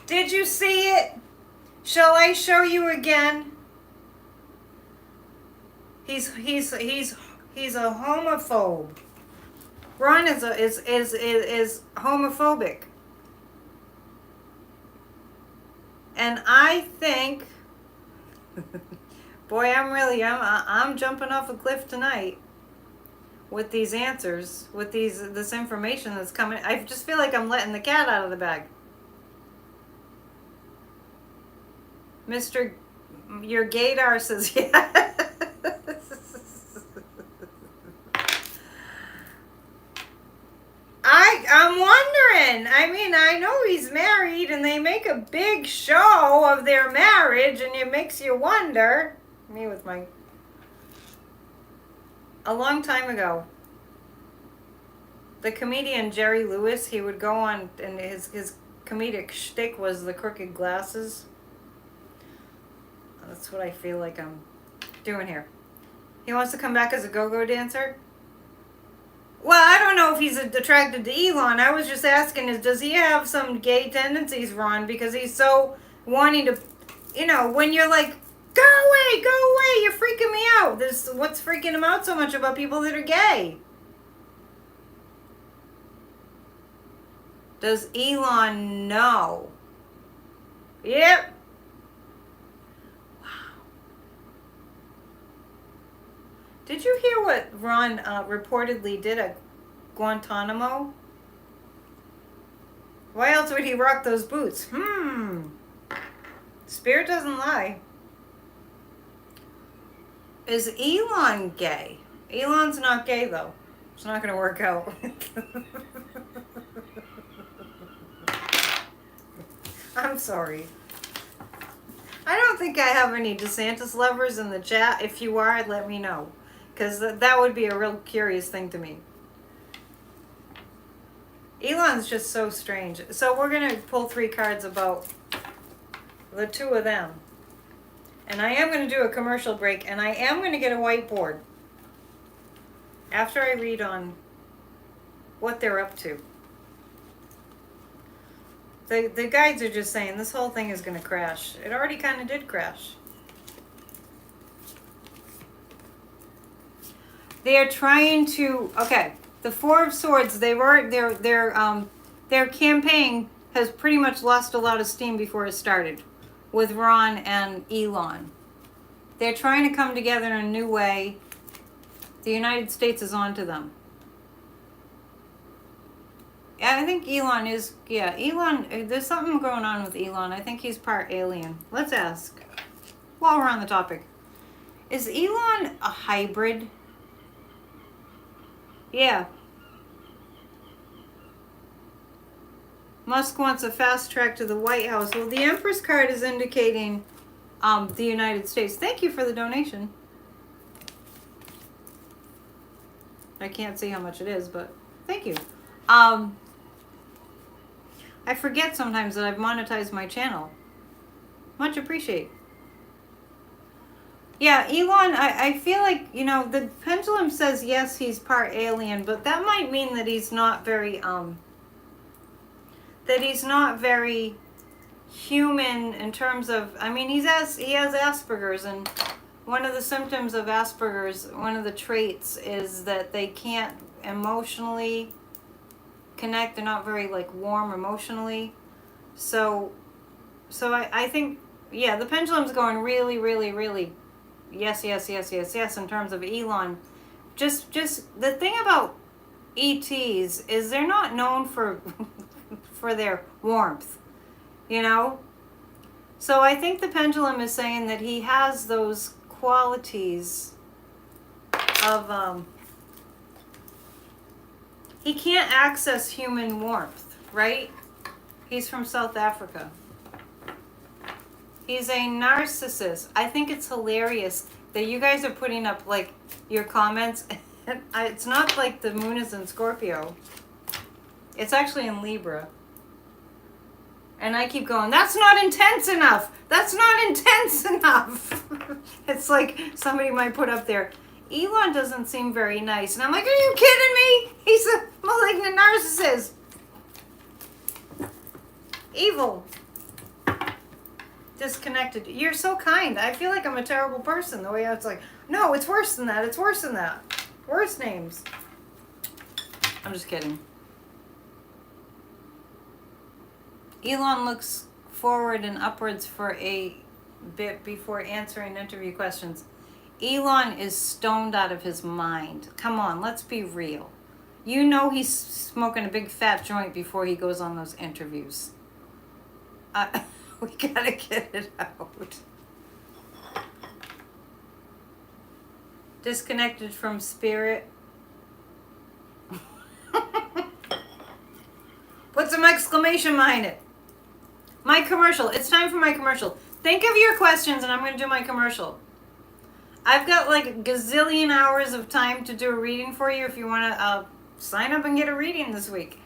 Did you see it? Shall I show you again? He's a homophobe. Ron is homophobic. And I think boy, I'm jumping off a cliff tonight with these answers, with this information that's coming. I just feel like I'm letting the cat out of the bag. Mr. Your gaydar says yes. I'm wondering. I mean, I know he's married and they make a big show of their marriage and it makes you wonder. Me with my... A long time ago, the comedian Jerry Lewis, he would go on, and his comedic shtick was the crooked glasses. That's what I feel like I'm doing here. He wants to come back as a go-go dancer. Well, I don't know if he's attracted to Elon. I was just asking, does he have some gay tendencies, Ron? Because he's so wanting to, when you're like, go away, you're freaking me out. What's freaking him out so much about people that are gay? Does Elon know? Yep. Wow. Did you hear what Ron reportedly did at Guantanamo? Why else would he rock those boots? Spirit doesn't lie. Is Elon gay? Elon's not gay, though. It's not going to work out. I'm sorry. I don't think I have any DeSantis lovers in the chat. If you are, let me know. Because that would be a real curious thing to me. Elon's just so strange. So we're going to pull 3 cards about the 2 of them. And I am going to do a commercial break. And I am going to get a whiteboard. After I read on what they're up to. The guides are just saying this whole thing is going to crash. It already kind of did crash. They are trying to, okay, the 4 of Swords, their campaign has pretty much lost a lot of steam before it started with Ron and Elon. They're trying to come together in a new way. The United States is onto them. I think Elon is, Elon, there's something going on with Elon. I think he's part alien. Let's ask, while we're on the topic. Is Elon a hybrid? Yeah. Musk wants a fast track to the White House. Well, the Empress card is indicating the United States. Thank you for the donation. I can't see how much it is, but thank you. I forget sometimes that I've monetized my channel. Much appreciate. Yeah, Elon, I feel like, the pendulum says yes, he's part alien, but that might mean that he's not very, human in terms of, he has Asperger's, and one of the symptoms of Asperger's, one of the traits is that they can't emotionally connect. They're not very warm emotionally. So I think, yeah, the pendulum's going really, really, really yes in terms of Elon. Just the thing about ETs is they're not known for for their warmth, So I think the pendulum is saying that he has those qualities of He can't access human warmth, right? He's from South Africa. He's a narcissist. I think it's hilarious that you guys are putting up like your comments. It's not like the moon is in Scorpio. It's actually in Libra. And I keep going, that's not intense enough. That's not intense enough. It's like somebody might put up there, Elon doesn't seem very nice. And I'm like, are you kidding me? He's a malignant narcissist. Evil. Disconnected. You're so kind. I feel like I'm a terrible person. The way it's like, no, it's worse than that. It's worse than that. Worse names. I'm just kidding. Elon looks forward and upwards for a bit before answering interview questions. Elon is stoned out of his mind. Come on, let's be real. You know he's smoking a big fat joint before he goes on those interviews. We gotta get it out. Disconnected from spirit. Put some exclamation behind it. My commercial. It's time for my commercial. Think of your questions and I'm going to do my commercial. I've got like a gazillion hours of time to do a reading for you if you want to sign up and get a reading this week.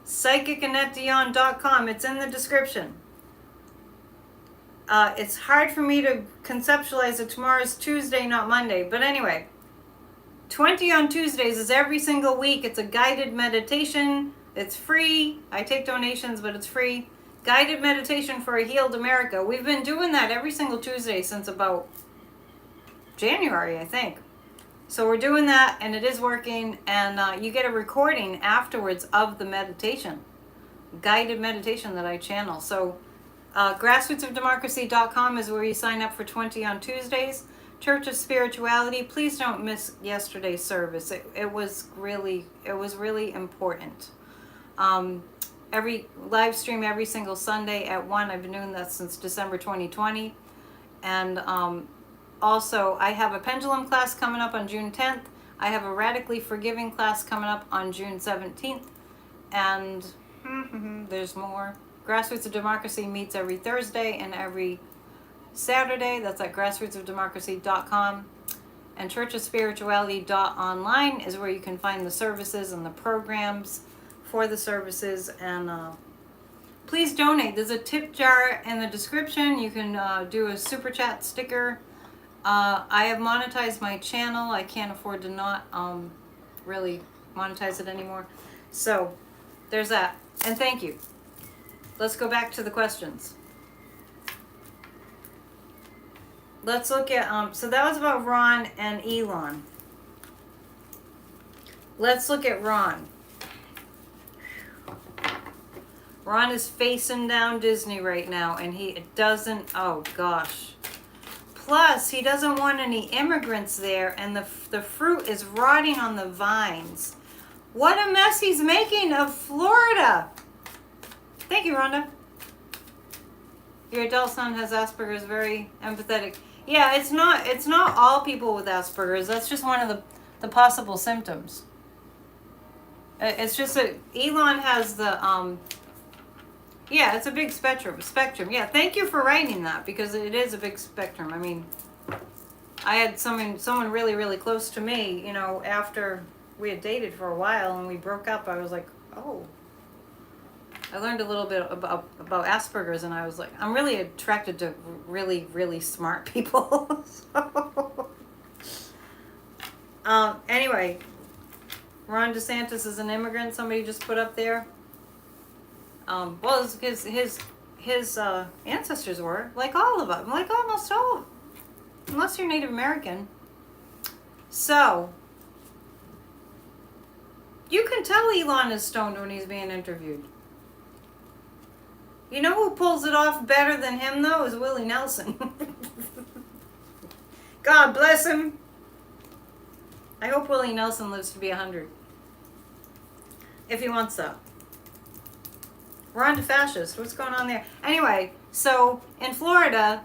PsychicAnnetteDion.com. It's in the description. It's hard for me to conceptualize that tomorrow's Tuesday, not Monday. But anyway, 20 on Tuesdays is every single week. It's a guided meditation. It's free. I take donations, but it's free. Guided meditation for a healed America. We've been doing that every single Tuesday since about January, I think. So we're doing that, and it is working. And you get a recording afterwards of the meditation. Guided meditation that I channel. So grassrootsofdemocracy.com is where you sign up for 20 on Tuesdays. Church of Spirituality. Please don't miss yesterday's service. It was really important. Every live stream every single Sunday at 1. I've been doing that since December 2020. And also, I have a pendulum class coming up on June 10th. I have a radically forgiving class coming up on June 17th. And there's more. Grassroots of Democracy meets every Thursday and every Saturday. That's at grassrootsofdemocracy.com. And churchofspirituality.online is where you can find the services and the programs for the services. And please donate. There's a tip jar in the description. You can do a super chat sticker. I have monetized my channel. I can't afford to not really monetize it anymore. So there's that. And thank you. Let's go back to the questions. Let's look at, so that was about Ron and Elon. Let's look at Ron. Ron is facing down Disney right now, and he doesn't, oh gosh. Plus, he doesn't want any immigrants there, and the fruit is rotting on the vines. What a mess he's making of Florida. Thank you, Rhonda. Your adult son has Asperger's, very empathetic. Yeah, it's not all people with Asperger's. That's just one of the possible symptoms. It's just that Elon has the, yeah, it's a big spectrum. Yeah, thank you for writing that, because it is a big spectrum. I mean, I had someone really, really close to me, you know, after we had dated for a while and we broke up, I was like, oh. I learned a little bit about Asperger's, and I was like, I'm really attracted to really, really smart people. So, anyway, Ron DeSantis is an immigrant, somebody just put up there. Well, his ancestors were, like all of them, like almost all of them, unless you're Native American. So, you can tell Elon is stoned when he's being interviewed. You know who pulls it off better than him, though, is Willie Nelson. God bless him. I hope Willie Nelson lives to be 100. If he wants that. We're on to fascist. What's going on there? Anyway, so in Florida,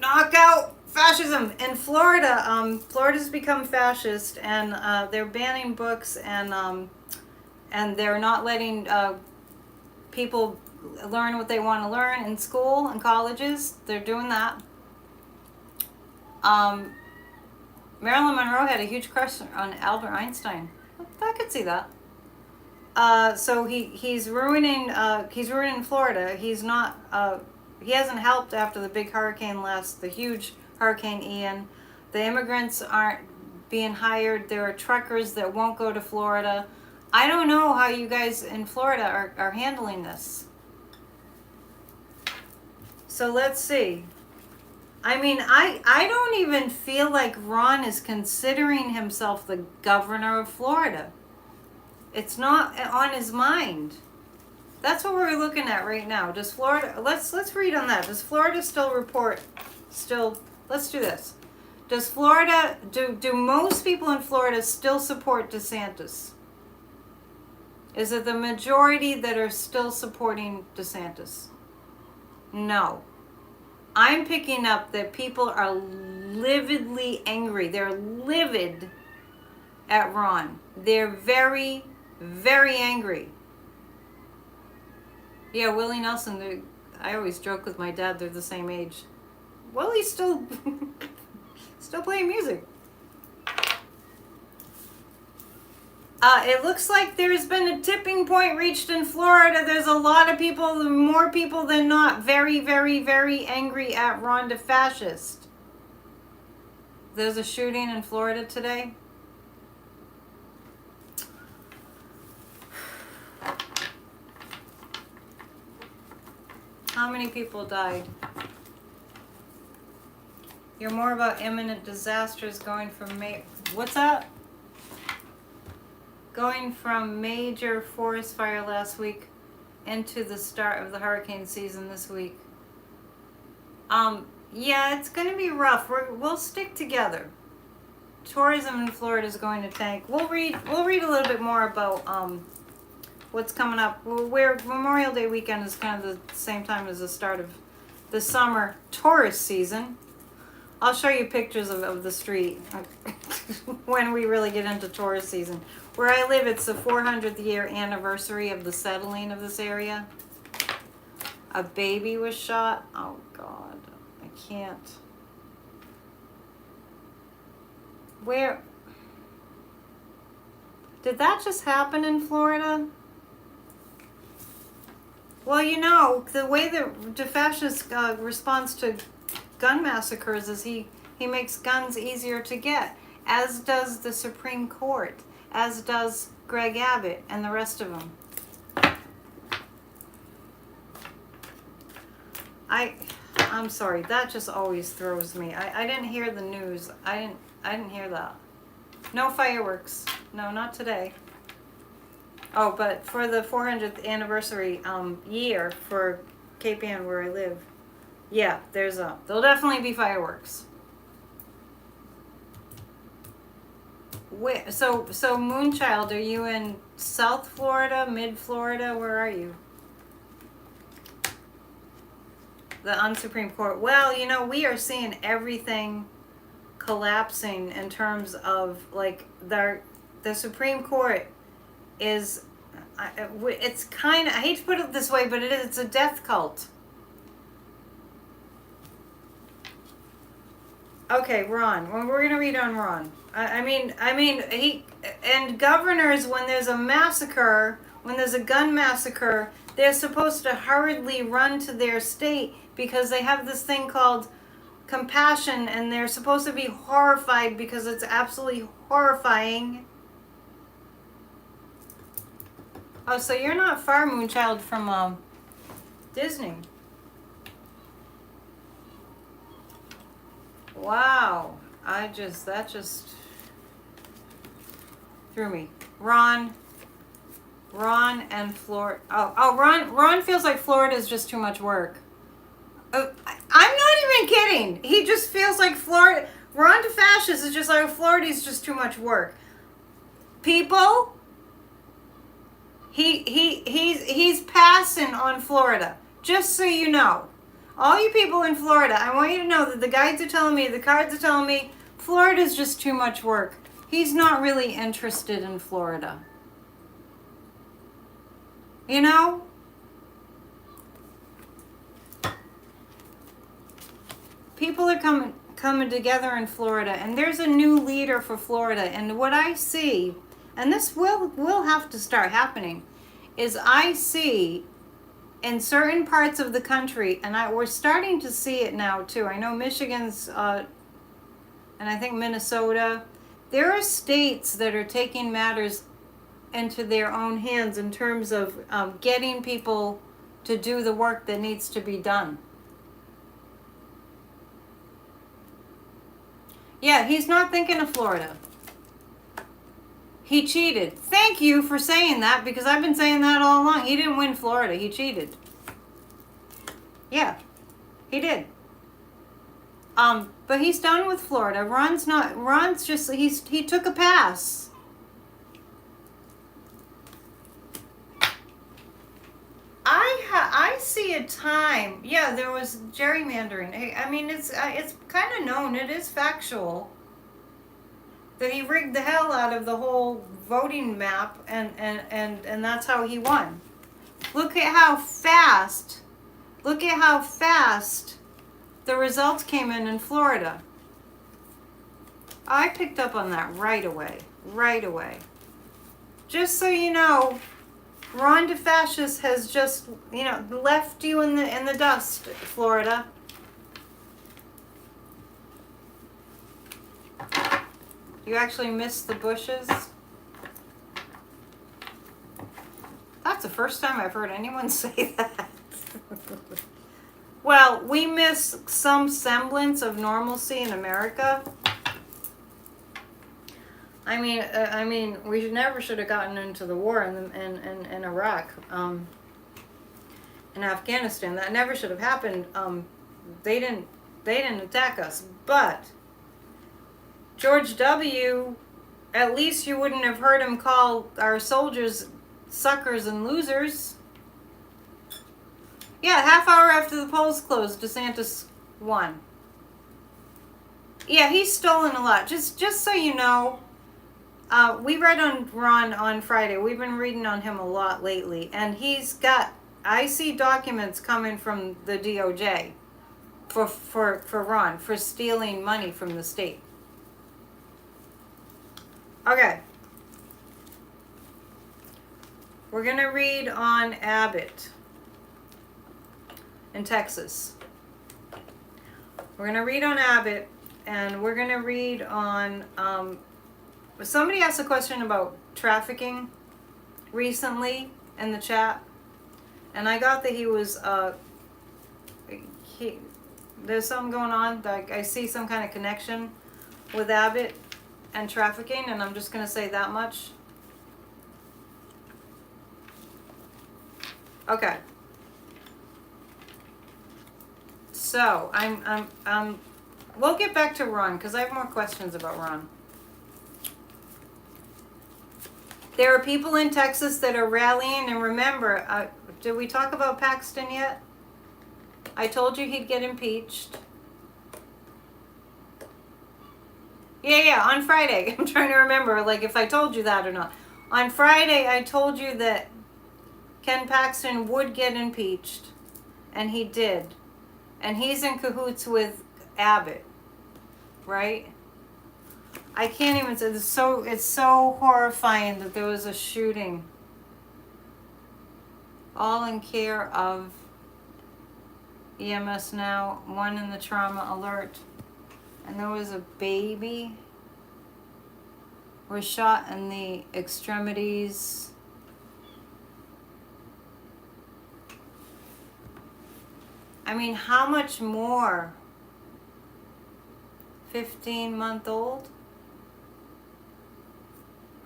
knockout Fascism in Florida. Florida's become fascist, and they're banning books, and they're not letting people learn what they want to learn in school and colleges. They're doing that. Marilyn Monroe had a huge crush on Albert Einstein. I could see that. So he's ruining Florida. He's not. He hasn't helped after the big hurricane the huge Hurricane Ian. The immigrants aren't being hired. There are truckers that won't go to Florida. I don't know how you guys in Florida are handling this. So let's see. I mean, I don't even feel like Ron is considering himself the governor of Florida. It's not on his mind. That's what we're looking at right now. Does Florida, let's read on that. Does Florida let's do this. Does Florida, do most people in Florida still support DeSantis? Is it the majority that are still supporting DeSantis? No. I'm picking up that people are lividly angry. They're livid at Ron. They're very, very angry. Yeah, Willie Nelson, I always joke with my dad, they're the same age. Willie's still playing music. It looks like there's been a tipping point reached in Florida. There's a lot of people, more people than not, very, very, very angry at Ron DeFascist. There's a shooting in Florida today. How many people died? You're more about imminent disasters going from what's that? Going from major forest fire last week into the start of the hurricane season this week. Yeah, it's going to be rough. We'll stick together. Tourism in Florida is going to tank. We'll read a little bit more about what's coming up. Where Memorial Day weekend is kind of the same time as the start of the summer tourist season. I'll show you pictures of the street when we really get into tourist season. Where I live, it's the 400th year anniversary of the settling of this area. A baby was shot. Oh God, I can't. Where? Did that just happen in Florida? Well, you know, the way that DeFascist responds to gun massacres is he makes guns easier to get, as does the Supreme Court, as does Greg Abbott and the rest of them. I'm sorry, that just always throws me. I didn't hear the news. I didn't hear that. No fireworks. No, not today. Oh, but for the 400th anniversary year for Cape Ann, where I live, yeah, there'll definitely be fireworks. So Moonchild, are you in South Florida, Mid Florida? Where are you? The Supreme Court. Well, you know, we are seeing everything collapsing in terms of like the Supreme Court is. It's kind of, I hate to put it this way, but it's a death cult. Okay, Ron. Well, we're gonna read on Ron. I mean, he and governors, when there's a massacre, when there's a gun massacre, they're supposed to hurriedly run to their state because they have this thing called compassion, and they're supposed to be horrified because it's absolutely horrifying. Oh, so you're not far, Moonchild, from Disney. Wow, that just threw me. Ron and Florida. Ron feels like Florida is just too much work. I'm not even kidding. He just feels like Florida. Ron DeFascist is just like Florida is just too much work. People. He's passing on Florida. Just so you know. All you people in Florida, I want you to know that the guides are telling me, the cards are telling me, Florida's just too much work. He's not really interested in Florida. You know? People are coming together in Florida, and there's a new leader for Florida. And what I see, and this will have to start happening, is I see in certain parts of the country, and we're starting to see it now too. I know Michigan's, and I think Minnesota. There are states that are taking matters into their own hands in terms of getting people to do the work that needs to be done. Yeah, he's not thinking of Florida. He cheated. Thank you for saying that, because I've been saying that all along. He didn't win Florida. He cheated. Yeah, he did. But he's done with Florida. Ron's just, he took a pass. I see a time. Yeah, there was gerrymandering. I mean, it's kind of known. It is factual that he rigged the hell out of the whole voting map, and that's how he won. Look at how fast. Look at how fast the results came in Florida. I picked up on that right away. Right away. Just so you know, Ron DeFascist has just, left you in the dust, Florida. You actually missed the bushes. That's the first time I've heard anyone say that. Well, we miss some semblance of normalcy in America. I mean, we never should have gotten into the war in Iraq, in Afghanistan. That never should have happened. They didn't attack us, but George W., at least you wouldn't have heard him call our soldiers suckers and losers. Yeah, half hour after the polls closed, DeSantis won. Yeah, he's stolen a lot. Just so you know, we read on Ron on Friday. We've been reading on him a lot lately, and I see documents coming from the DOJ for Ron for stealing money from the state. Okay. We're going to read on Abbott in Texas. We're going to read on Abbott, and we're going to read on... somebody asked a question about trafficking recently in the chat, and I got that he was... there's something going on. I see some kind of connection with Abbott and trafficking, and I'm just going to say that much. Okay. So, we'll get back to Ron, because I have more questions about Ron. There are people in Texas that are rallying, and remember, did we talk about Paxton yet? I told you he'd get impeached. Yeah, on Friday. I'm trying to remember, if I told you that or not. On Friday, I told you that Ken Paxton would get impeached, and he did. And he's in cahoots with Abbott, right? I can't even say this. It's so horrifying that there was a shooting. All in care of EMS now. One in the trauma alert. And there was a baby. Was shot in the extremities. I mean, how much more? 15-month-old?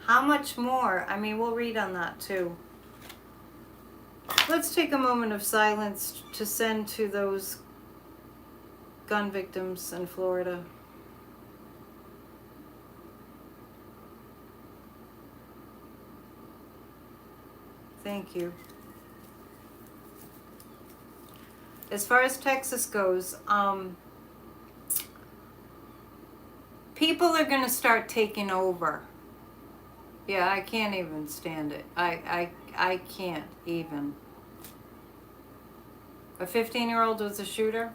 How much more? I mean, we'll read on that too. Let's take a moment of silence to send to those gun victims in Florida. Thank you. as far as Texas goes, people are going to start taking over. Yeah, I can't even stand it. I can't even. A 15-year-old was a shooter?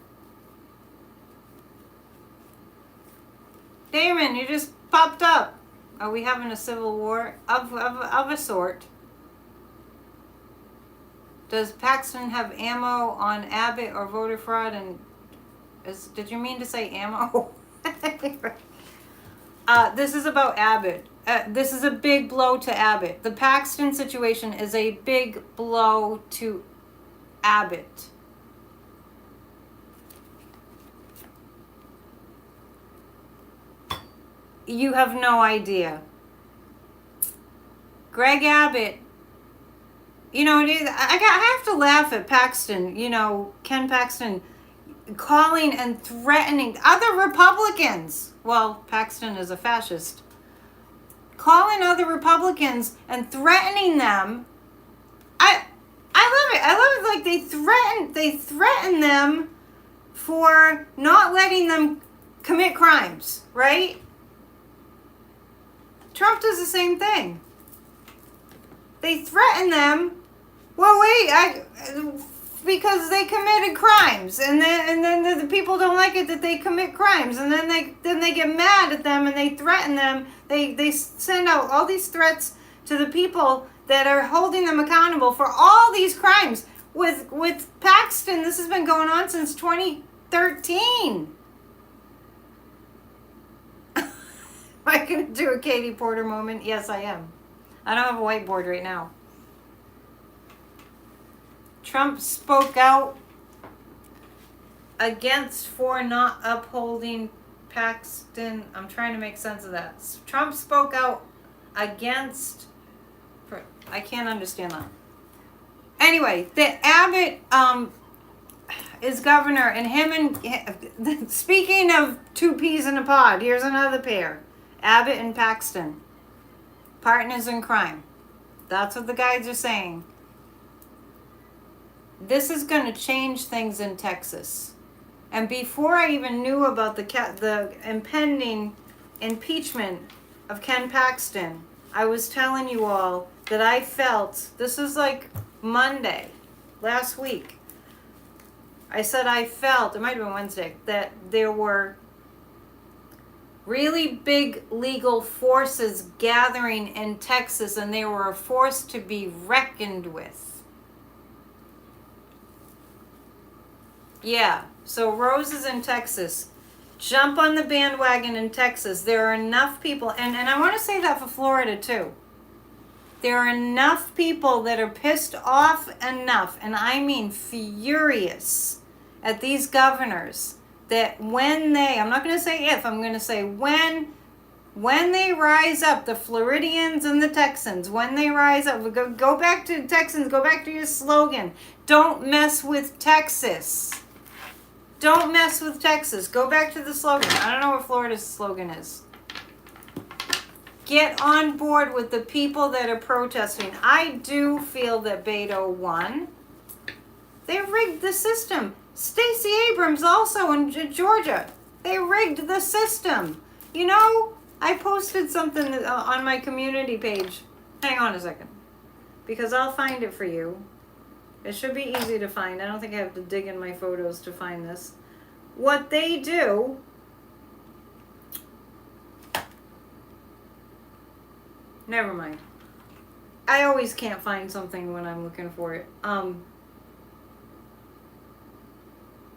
Damon, you just popped up. Are we having a civil war of a sort? Does Paxton have ammo on Abbott or voter fraud? And did you mean to say ammo? This is about Abbott. This is a big blow to Abbott. The Paxton situation is a big blow to Abbott. You have no idea. Greg Abbott, you know, I have to laugh at Paxton, you know, Ken Paxton, calling and threatening other Republicans. Well, Paxton is a fascist. Calling other Republicans and threatening them. I love it. I love it. Like they threaten them for not letting them commit crimes, right? Trump does the same thing. They threaten them. Well, wait, because they committed crimes, and then the people don't like it that they commit crimes, and then they get mad at them and they threaten them. They send out all these threats to the people that are holding them accountable for all these crimes. With Paxton, this has been going on since 2013. Am I going to do a Katie Porter moment? Yes, I am. I don't have a whiteboard right now. Trump spoke out for not upholding Paxton. I'm trying to make sense of that. Trump spoke out against. I can't understand that. Anyway, the Abbott is governor, and him and speaking of two peas in a pod, here's another pair. Abbott and Paxton, partners in crime. That's what the guys are saying. This is going to change things in Texas. And before I even knew about the impending impeachment of Ken Paxton, I was telling you all that I felt, this was like Monday, last week. I said I felt, it might have been Wednesday, that there were really big legal forces gathering in Texas, and they were a force to be reckoned with. Yeah, so Rose is in Texas. Jump on the bandwagon in Texas. There are enough people, and I want to say that for Florida too. There are enough people that are pissed off enough, and I mean furious, at these governors that when they, I'm not going to say if, I'm going to say when they rise up, the Floridians and the Texans, when they rise up, go back to Texans, go back to your slogan. Don't mess with Texas. Don't mess with Texas. Go back to the slogan. I don't know what Florida's slogan is. Get on board with the people that are protesting. I do feel that Beto won. They rigged the system. Stacey Abrams also in Georgia. They rigged the system. You know, I posted something on my community page. Hang on a second, because I'll find it for you. It should be easy to find. I don't think I have to dig in my photos to find this. What they do, never mind. I always can't find something when I'm looking for it.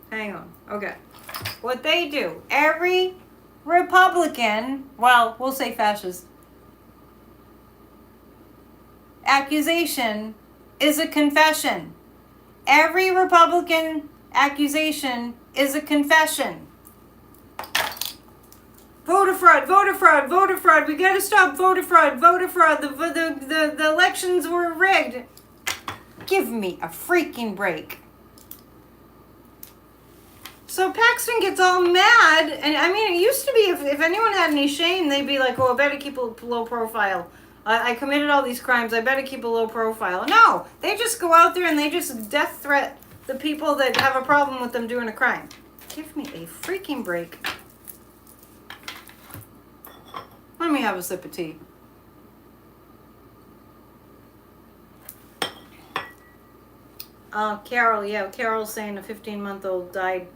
Hang on. Okay. What they do, every Republican, well, we'll say fascist, accusation is a confession. Every Republican accusation is a confession. Voter fraud, voter fraud, voter fraud. We got to stop voter fraud, voter fraud. The elections were rigged. Give me a freaking break. So Paxton gets all mad, and I mean, it used to be if anyone had any shame, they'd be like, "Oh, I better keep a low profile. I committed all these crimes. I better keep a low profile." No, they just go out there and they just death threat the people that have a problem with them doing a crime. Give me a freaking break. Let me have a sip of tea. Carol, yeah, Carol's saying a 15-month-old died.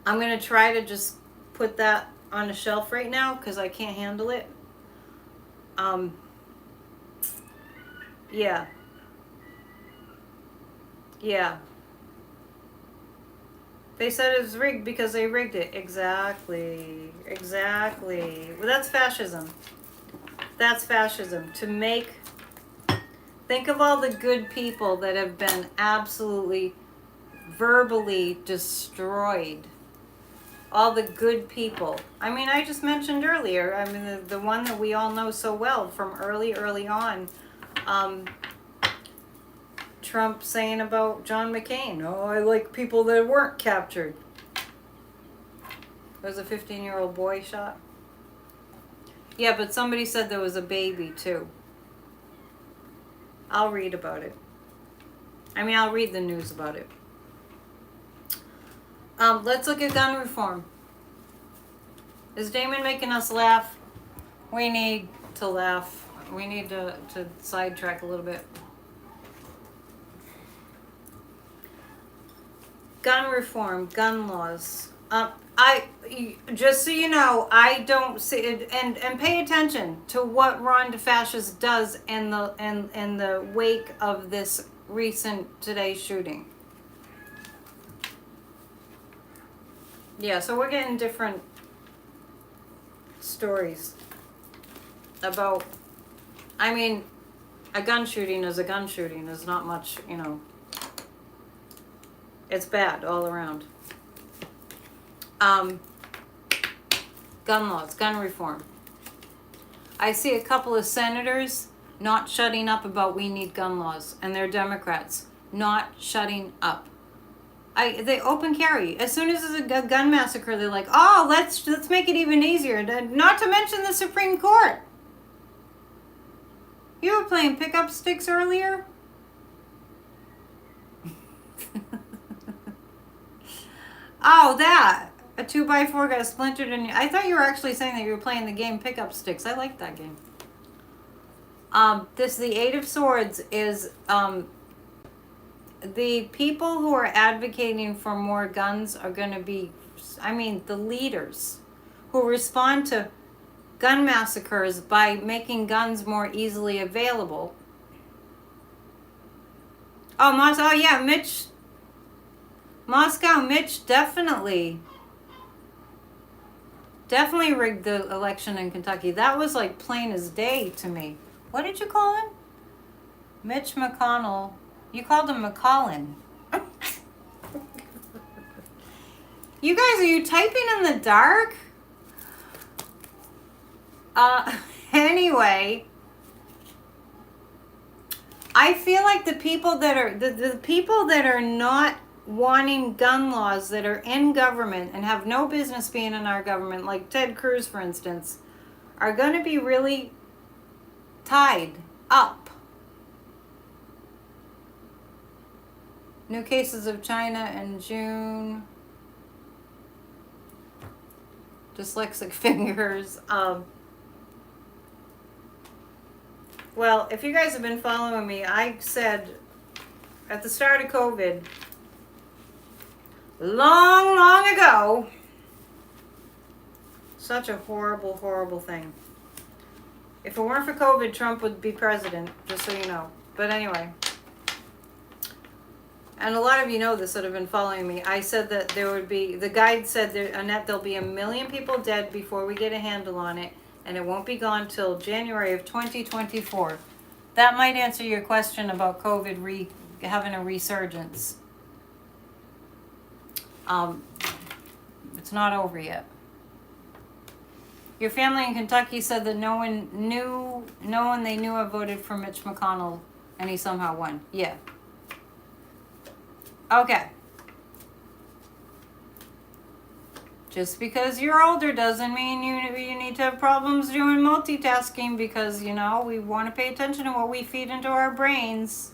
I'm going to try to just put that on a shelf right now because I can't handle it. Yeah. Yeah. They said it was rigged because they rigged it. Exactly. Exactly. Well, that's fascism. That's fascism. To make... Think of all the good people that have been absolutely verbally destroyed. All the good people. I mean, I just mentioned earlier, I mean, the one that we all know so well from early on, Trump saying about John McCain, oh, I like people that weren't captured. There was a 15-year-old boy shot. Yeah, but somebody said there was a baby, too. I'll read about it. I mean, I'll read the news about it. Let's look at gun reform. Is Damon making us laugh? We need to laugh. We need to sidetrack a little bit. Gun reform, gun laws. Just so you know, I don't see it, and pay attention to what Ron DeFascist does in the wake of this recent today shooting. Yeah, so we're getting different stories about, I mean, a gun shooting is a gun shooting. There's not much, you know, it's bad all around. Gun laws, gun reform. I see a couple of senators not shutting up about we need gun laws, and they're Democrats, not shutting up. They open carry. As soon as there's a gun massacre, they're like, oh, let's make it even easier. Not to mention the Supreme Court. You were playing pickup sticks earlier? Oh, that. A 2x4 got splintered in you. I thought you were actually saying that you were playing the game Pickup Sticks. I like that game. The Eight of Swords is the people who are advocating for more guns are going to be, I mean, the leaders who respond to gun massacres by making guns more easily available. Oh, yeah, Mitch definitely rigged the election in Kentucky. That was like plain as day to me. What did you call him? Mitch McConnell. You called him McCollin. You guys, are you typing in the dark? Anyway, I feel like the people that are the people that are not wanting gun laws, that are in government and have no business being in our government, like Ted Cruz, for instance, are going to be really tied up. New cases of China in June. Dyslexic fingers. Well, if you guys have been following me, I said at the start of COVID, long ago, such a horrible, horrible thing. If it weren't for COVID, Trump would be president, just so you know. But anyway, and a lot of you know this that have been following me, I said that there would be, the guide said, Annette, there'll be 1 million people dead before we get a handle on it, and it won't be gone till January of 2024. That might answer your question about COVID having a resurgence. It's not over yet. Your family in Kentucky said that no one they knew of voted for Mitch McConnell, and he somehow won. Yeah. Okay. Just because you're older doesn't mean you need to have problems doing multitasking, because, you know, we want to pay attention to what we feed into our brains.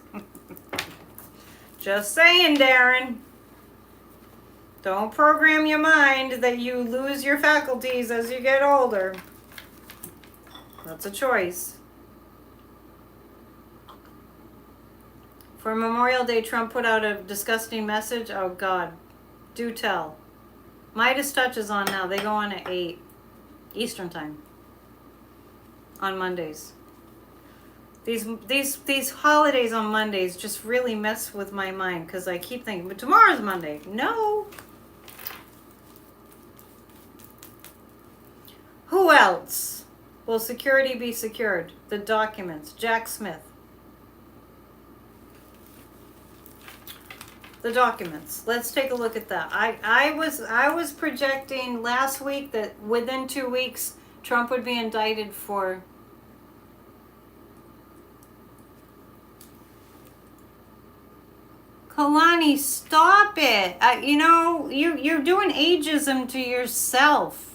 Just saying, Darren. Don't program your mind that you lose your faculties as you get older. That's a choice. For Memorial Day, Trump put out a disgusting message. Oh, God. Do tell. Midas Touch is on now. They go on at 8 Eastern Time on Mondays. These holidays on Mondays just really mess with my mind because I keep thinking, but tomorrow's Monday. No. Who else? Will security be secured? The documents. Jack Smith. The documents. Let's take a look at that. I was projecting last week that within 2 weeks Trump would be indicted for Kalani, stop it. You're doing ageism to yourself.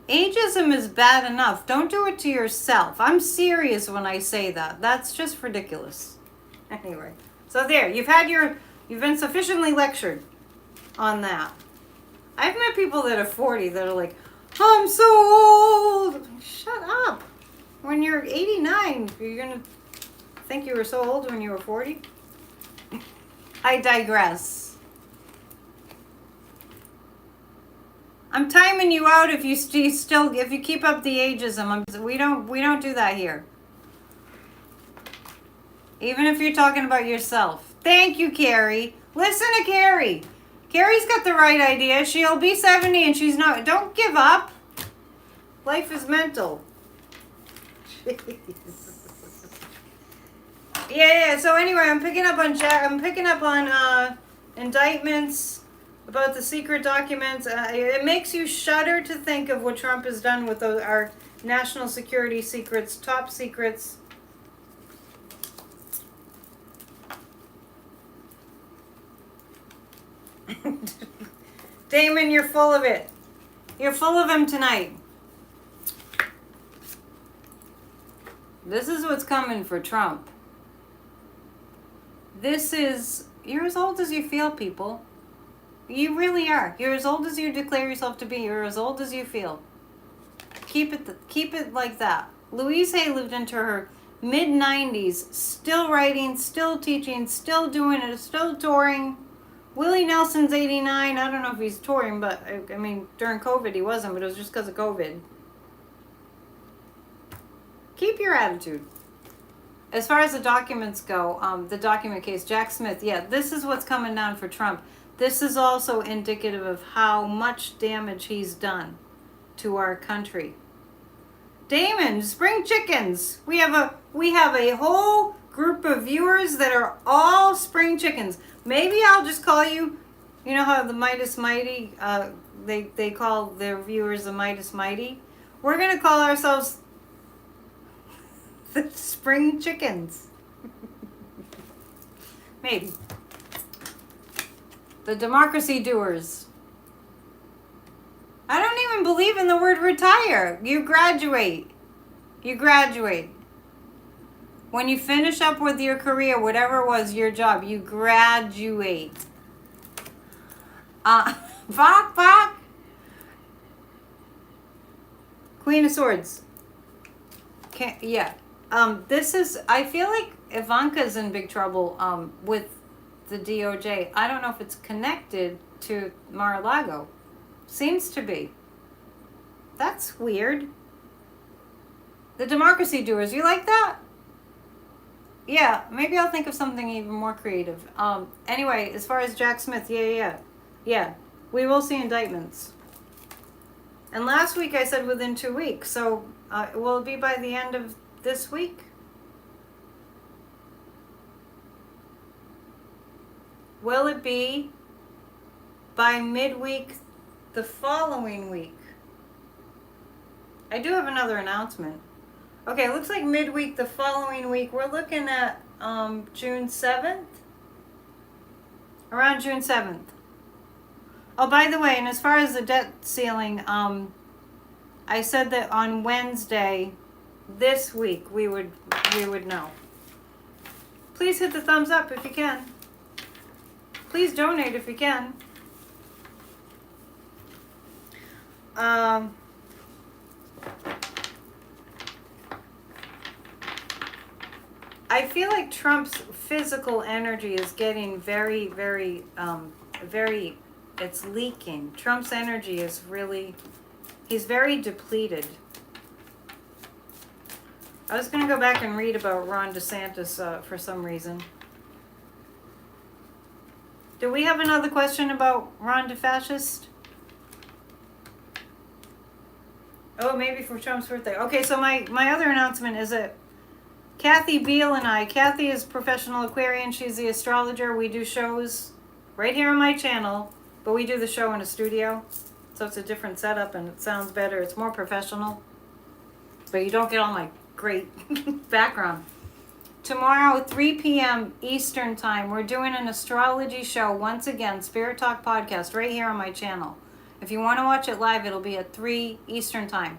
Ageism is bad enough. Don't do it to yourself. I'm serious when I say that. That's just ridiculous. Anyway, so there, you've been sufficiently lectured on that. I've met people that are 40 that are like, I'm so old. Shut up. When you're 89, you're going to think you were so old when you were 40? I digress. I'm timing you out if you keep up the ageism. We don't do that here. Even if you're talking about yourself. Thank you, Carrie. Listen to Carrie. Carrie's got the right idea. She'll be 70 and she's not. Don't give up. Life is mental. Yeah. So anyway, I'm picking up on indictments about the secret documents. It makes you shudder to think of what Trump has done with our national security secrets, top secrets. Damon, you're full of it. You're full of him tonight. This is what's coming for Trump. You're as old as you feel, people. You really are. You're as old as you declare yourself to be. You're as old as you feel. Keep it like that. Louise Hay lived into her mid-90s, still writing, still teaching, still doing it, still touring. Willie Nelson's 89. I don't know if he's touring, but I mean, during COVID he wasn't, but it was just because of COVID. Keep your attitude. As far as the documents go, the document case, Jack Smith, yeah, this is what's coming down for Trump. This is also indicative of how much damage he's done to our country. Damon, spring chickens. We have a whole group of viewers that are all spring chickens. Maybe I'll just call you, you know how the Midas Mighty, they call their viewers the Midas Mighty? We're going to call ourselves the spring chickens. Maybe. The democracy doers. I don't even believe in the word retire. You graduate. You graduate. When you finish up with your career, whatever it was, your job, you graduate. Bok. Queen of Swords. Yeah. I feel like Ivanka's in big trouble with the DOJ. I don't know if it's connected to Mar-a-Lago. Seems to be. That's weird. The democracy doers, you like that? Yeah, maybe I'll think of something even more creative. Anyway, as far as Jack Smith, yeah, we will see indictments. And last week I said within 2 weeks, so will it be by the end of this week? Will it be by midweek the following week? I do have another announcement. Okay, it looks like midweek the following week. We're looking at June 7th. Around June 7th. Oh, by the way, and as far as the debt ceiling, I said that on Wednesday this week we would know. please hit the thumbs up if you can. Please donate if you can. I feel like Trump's physical energy is getting very, very, it's leaking. Trump's energy is really, he's very depleted. I was going to go back and read about Ron DeSantis for some reason. Do we have another question about Ron DeFascist? Oh, maybe for Trump's birthday. Okay, so my other announcement is that Kathy Beal and I, Kathy is professional Aquarian, she's the astrologer. We do shows right here on my channel, but we do the show in a studio. So it's a different setup and it sounds better. It's more professional. But you don't get all my great background. Tomorrow, 3 p.m. Eastern Time, we're doing an astrology show once again, Spirit Talk Podcast, right here on my channel. If you want to watch it live, it'll be at 3 Eastern Time.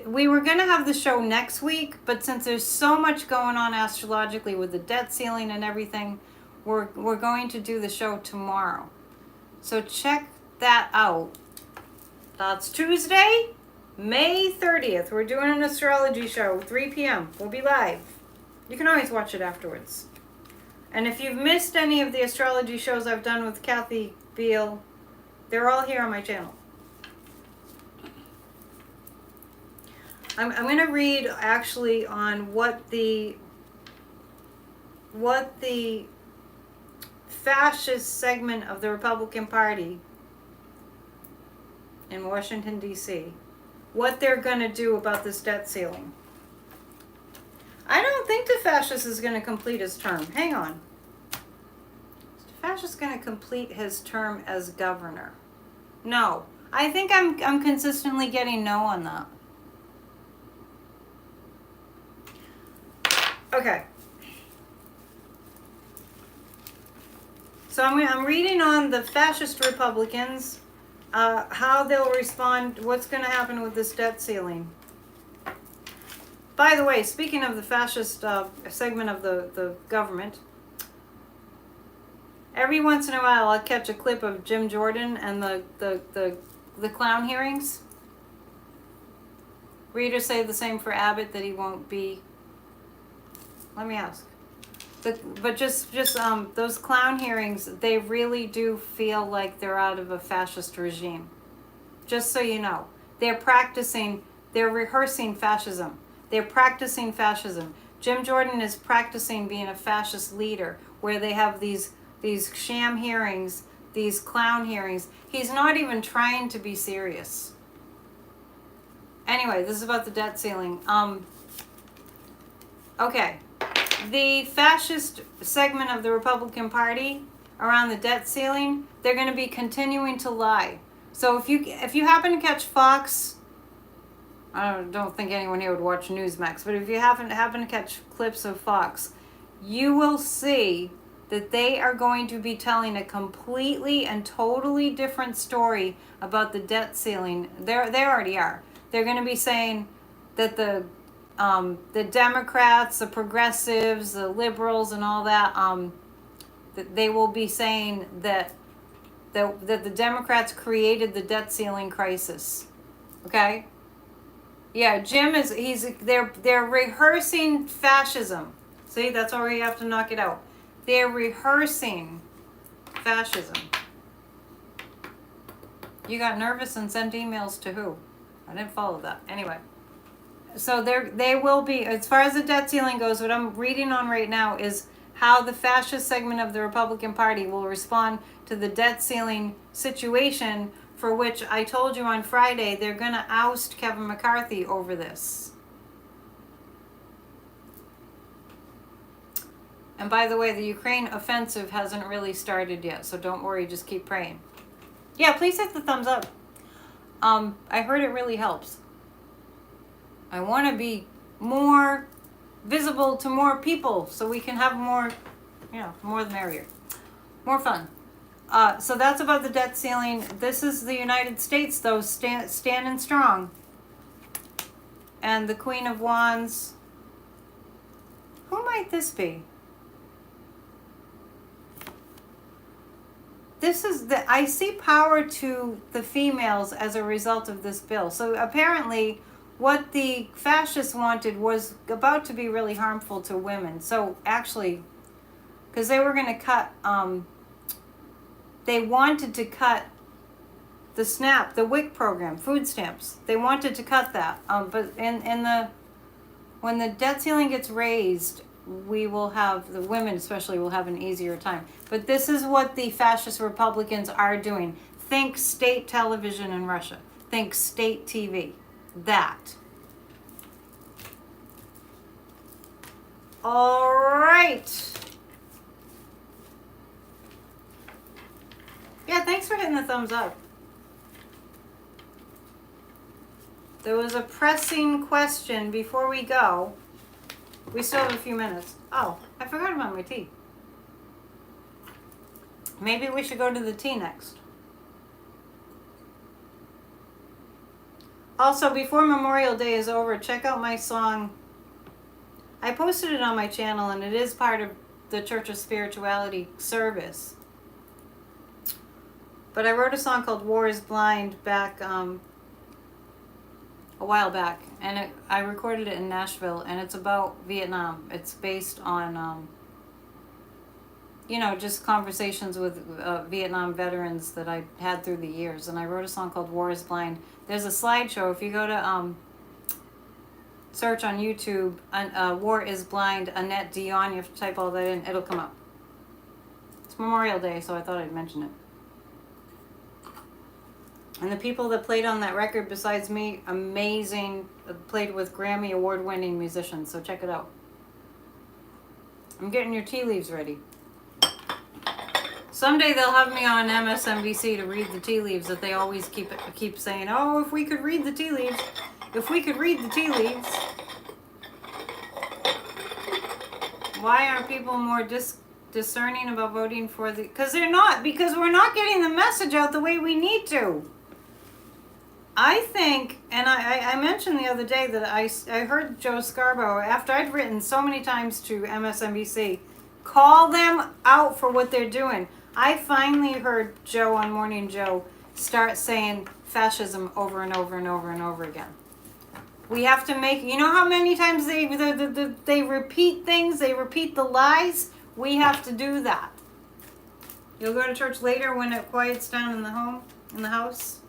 We were going to have the show next week, but since there's so much going on astrologically with the debt ceiling and everything, we're going to do the show tomorrow. So check that out. That's Tuesday, May 30th. We're doing an astrology show, 3 p.m. We'll be live. You can always watch it afterwards. And if you've missed any of the astrology shows I've done with Kathy Beal, they're all here on my channel. I'm going to read actually on what the fascist segment of the Republican Party in Washington, D.C., what they're going to do about this debt ceiling. I don't think the fascist is going to complete his term. Hang on. Is the fascist going to complete his term as governor? No. I think I'm consistently getting no on that. Okay. So I'm reading on the fascist Republicans, how they'll respond, what's going to happen with this debt ceiling. By the way, speaking of the fascist segment of the government, every once in a while I'll catch a clip of Jim Jordan and the clown hearings. Readers say the same for Abbott, that he won't be. Let me ask. But just those clown hearings, they really do feel like they're out of a fascist regime. Just so you know. They're rehearsing fascism. They're practicing fascism. Jim Jordan is practicing being a fascist leader, where they have these sham hearings, these clown hearings. He's not even trying to be serious. Anyway, this is about the debt ceiling. Okay. The fascist segment of the Republican Party around the debt ceiling, they're going to be continuing to lie. So if you happen to catch Fox, I don't think anyone here would watch Newsmax, but if you happen to catch clips of Fox, you will see that they are going to be telling a completely and totally different story about the debt ceiling. They already are. They're going to be saying that the Democrats, the progressives, the liberals, and all that, that they will be saying that the Democrats created the debt ceiling crisis. Okay? Yeah, Jim they're rehearsing fascism. See, that's where you have to knock it out. They're rehearsing fascism. You got nervous and sent emails to who? I didn't follow that. Anyway. So they will be, as far as the debt ceiling goes, what I'm reading on right now is how the fascist segment of the Republican Party will respond to the debt ceiling situation, for which I told you on Friday they're going to oust Kevin McCarthy over this. And by the way, the Ukraine offensive hasn't really started yet, so don't worry, just keep praying. Yeah, please hit the thumbs up. I heard it really helps. I want to be more visible to more people so we can have more, more the merrier. More fun. So that's about the debt ceiling. This is the United States, though, standing strong. And the Queen of Wands. Who might this be? I see power to the females as a result of this bill. So apparently what the fascists wanted was about to be really harmful to women. So actually, because they were going to cut, they wanted to cut the SNAP, the WIC program, food stamps. They wanted to cut that. But when the debt ceiling gets raised, we will have, the women especially will have an easier time. But this is what the fascist Republicans are doing. Think state television in Russia. Think state TV. That. All right. Yeah, thanks for hitting the thumbs up. There was a pressing question before we go. We still have a few minutes. Oh, I forgot about my tea. Maybe we should go to the tea next. Also, before Memorial Day is over, check out my song. I posted it on my channel, and it is part of the Church of Spirituality service. But I wrote a song called War is Blind back a while back, and I recorded it in Nashville, and it's about Vietnam. It's based on, just conversations with Vietnam veterans that I had through the years, and I wrote a song called War is Blind. There's a slideshow. If you go to search on YouTube, War is Blind, Annette Dion, you have to type all that in, it'll come up. It's Memorial Day, so I thought I'd mention it. And the people that played on that record besides me, amazing, played with Grammy award-winning musicians, so check it out. I'm getting your tea leaves ready. Someday they'll have me on MSNBC to read the tea leaves that they always keep saying, oh, if we could read the tea leaves, if we could read the tea leaves. Why aren't people more discerning about voting for the... Because they're not, because we're not getting the message out the way we need to. I think, and I mentioned the other day that I heard Joe Scarborough, after I'd written so many times to MSNBC, call them out for what they're doing. I finally heard Joe on Morning Joe start saying fascism over and over and over and over again. We have to make, you know how many times they repeat things, they repeat the lies? We have to do that. You'll go to church later when it quiets down in the house?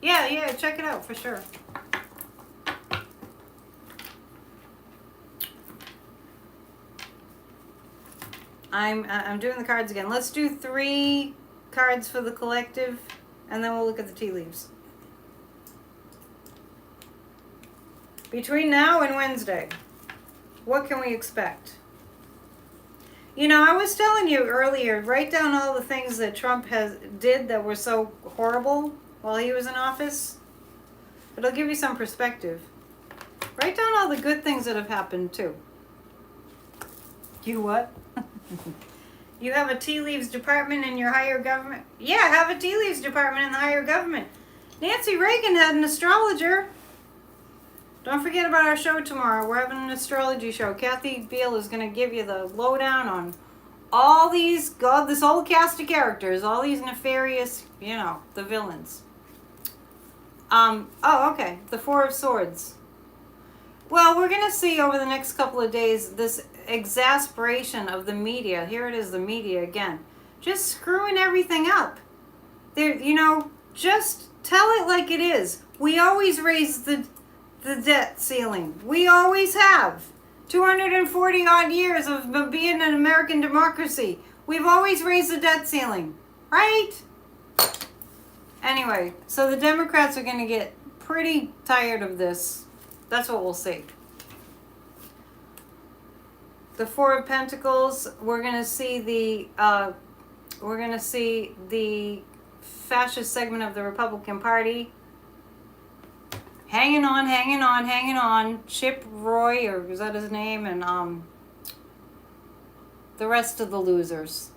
Yeah, check it out for sure. I'm doing the cards again. Let's do 3 cards for the collective, and then we'll look at the tea leaves. Between now and Wednesday, what can we expect? I was telling you earlier, write down all the things that Trump did that were so horrible while he was in office. It'll give you some perspective. Write down all the good things that have happened too. You what? You have a tea leaves department in your higher government? Yeah, have a tea leaves department in the higher government. Nancy Reagan had an astrologer. Don't forget about our show tomorrow. We're having an astrology show. Kathy Beal is going to give you the lowdown on all these, this whole cast of characters, all these nefarious, the villains. Okay. The 4 of Swords. Well, we're going to see over the next couple of days this exasperation of the media. Here it is, the media again. Just screwing everything up. Just tell it like it is. We always raise the debt ceiling. We always have. 240 odd years of being an American democracy. We've always raised the debt ceiling. Right? Anyway, so the Democrats are going to get pretty tired of this. That's what we'll see. The 4 of Pentacles, we're going to see the fascist segment of the Republican Party hanging on. Chip Roy, or is that his name? And the rest of the losers.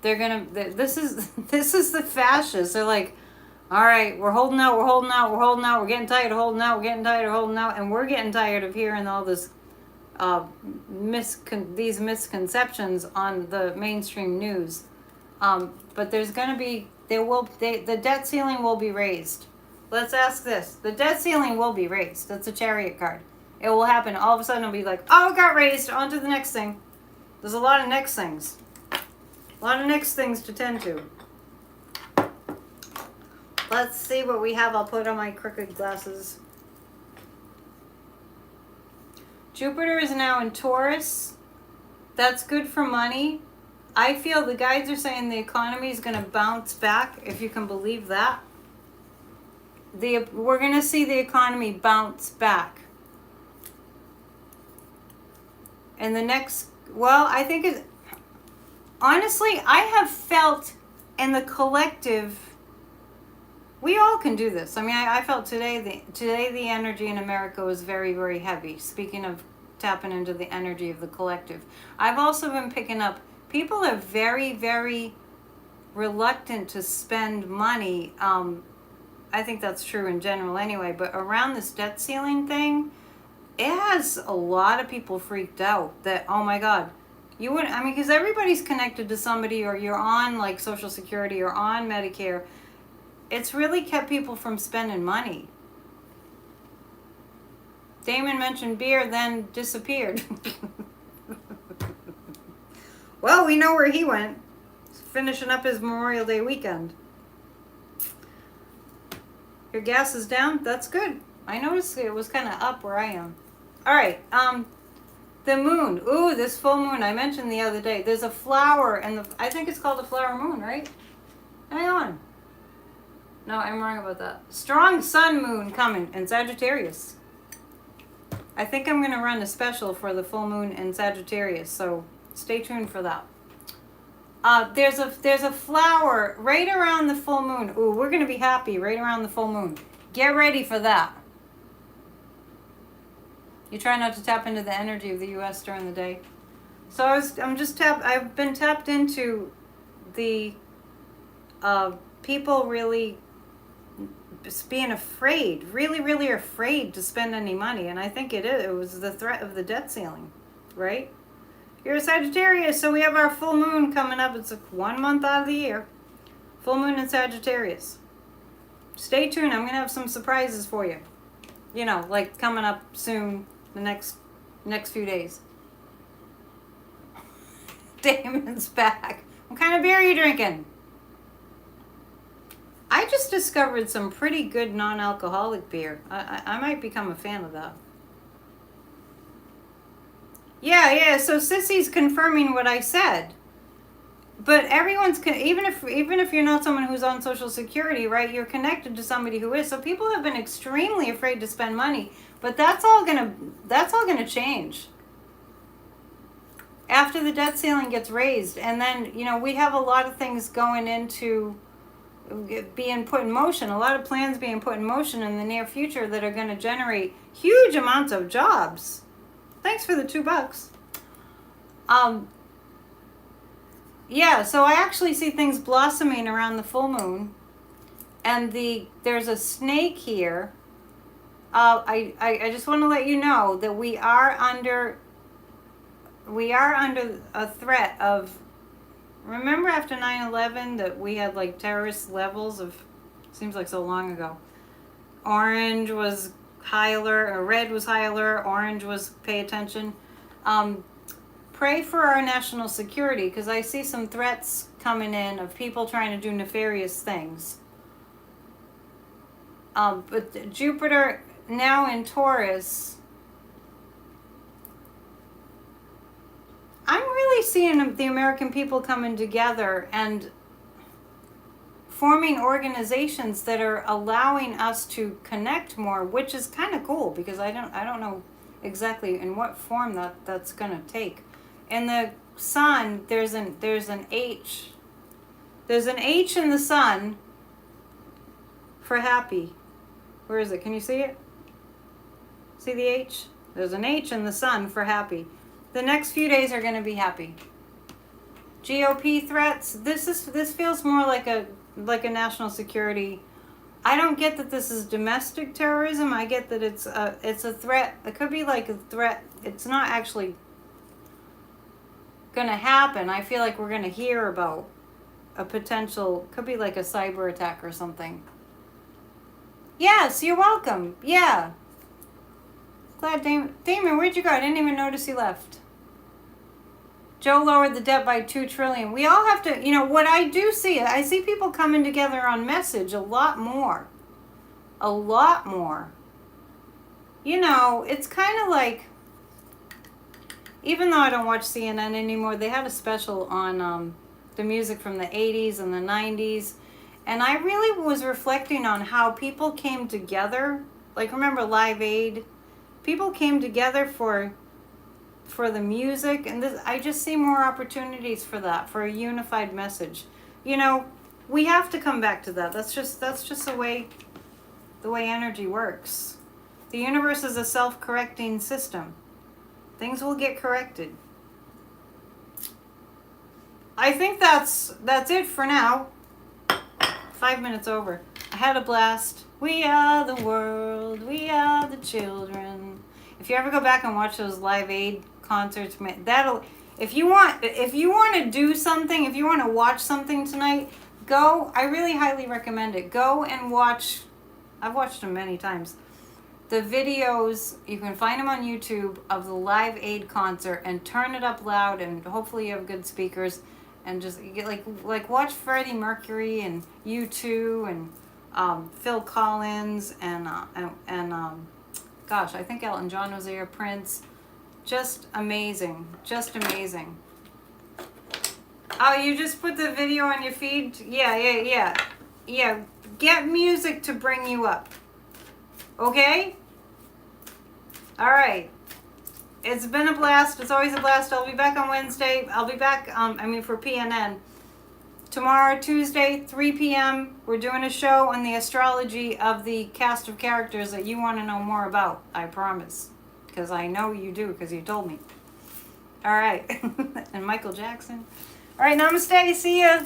They're gonna. This is the fascists. They're like, all right, we're holding out. We're getting tired of holding out. And we're getting tired of hearing all this, these misconceptions on the mainstream news But there's going to be, the debt ceiling will be raised. Let's ask this. The debt ceiling will be raised. That's a Chariot card. It will happen. All of a sudden it'll be like, oh, it got raised. On to the next thing. There's a lot of next things. A lot of next things to tend to. Let's see what we have. I'll put on my crooked glasses. Jupiter is now in Taurus. That's good for money. I feel the guides are saying the economy is going to bounce back, if you can believe that. We're going to see the economy bounce back. And the next, well, I think it, honestly, I have felt in the collective, we all can do this. I mean, I felt today the energy in America was very, very heavy. Speaking of tapping into the energy of the collective. I've also been picking up, people are very, very reluctant to spend money. I think that's true in general anyway, but around this debt ceiling thing, it has a lot of people freaked out that, oh my God, you wouldn't, I mean, because everybody's connected to somebody, or you're on like Social Security or on Medicare. It's really kept people from spending money. Damon mentioned beer, then disappeared. Well, we know where he went. He's finishing up his Memorial Day weekend. Your gas is down? That's good. I noticed it was kind of up where I am. All right. The moon. Ooh, this full moon I mentioned the other day. There's a flower, and I think it's called a flower moon, right? Hang on. No, I'm wrong about that. Strong sun moon coming in Sagittarius. I think I'm going to run a special for the full moon in Sagittarius, so stay tuned for that. There's a flower right around the full moon. Ooh, we're going to be happy right around the full moon. Get ready for that. You try not to tap into the energy of the U.S. during the day. So I've been tapped into the people really just being afraid, really, really afraid to spend any money. And I think it was the threat of the debt ceiling, right? You're a Sagittarius, so we have our full moon coming up. It's like 1 month out of the year. Full moon in Sagittarius. Stay tuned. I'm going to have some surprises for you. You know, like coming up soon, the next few days. Damon's back. What kind of beer are you drinking? I just discovered some pretty good non-alcoholic beer. I might become a fan of that. Yeah, so Sissy's confirming what I said. But everyone's, even if you're not someone who's on Social Security, right, you're connected to somebody who is. So people have been extremely afraid to spend money, but that's all gonna change after the debt ceiling gets raised. And then, you know, we have a lot of things going into being put in motion, a lot of plans being put in motion in the near future that are going to generate huge amounts of jobs. Thanks for the $2. Yeah, so I actually see things blossoming around the full moon, and there's a snake here. I just want to let you know that we are under a threat of. Remember after 9/11 that we had like terrorist levels of, seems like so long ago. Orange was high alert, or red was high alert, orange was pay attention. Pray for our national security, because I see some threats coming in of people trying to do nefarious things. But Jupiter now in Taurus, I'm really seeing the American people coming together and forming organizations that are allowing us to connect more, which is kind of cool, because I don't know exactly in what form that's going to take. In the sun, there's an H. There's an H in the sun for happy. Where is it? Can you see it? See the H? There's an H in the sun for happy. The next few days are going to be happy. GOP threats. This feels more like a national security. I don't get that this is domestic terrorism. I get that it's a threat. It could be like a threat. It's not actually going to happen. I feel like we're going to hear about a potential, could be like a cyber attack or something. Yes, you're welcome. Yeah. Glad Damon, where'd you go? I didn't even notice you left. Joe lowered the debt by $2 trillion. We all have to, what I do see, I see people coming together on message a lot more. A lot more. It's kind of like, even though I don't watch CNN anymore, they had a special on the music from the 80s and the 90s. And I really was reflecting on how people came together. Like, remember Live Aid? People came together for the music, and I just see more opportunities for that, for a unified message. We have to come back to that. That's just the way energy works. The universe is a self-correcting system. Things will get corrected. I think that's it for now. 5 minutes over. I had a blast. We are the world. We are the children. If you ever go back and watch those Live Aid concerts, if you want to do something, if you want to watch something tonight, go. I really highly recommend it. Go and watch. I've watched them many times. The videos, you can find them on YouTube, of the Live Aid concert, and turn it up loud, and hopefully you have good speakers, and just get like watch Freddie Mercury and U2 and Phil Collins and gosh, I think Elton John was there, Prince. Just amazing. Just amazing. Oh, you just put the video on your feed? Yeah. Get music to bring you up. Okay? All right. It's been a blast. It's always a blast. I'll be back on Wednesday. I'll be back, for PNN. Tomorrow, Tuesday, 3 p.m., we're doing a show on the astrology of the cast of characters that you want to know more about. I promise. Because I know you do, because you told me. All right. And Michael Jackson. All right, namaste. See ya.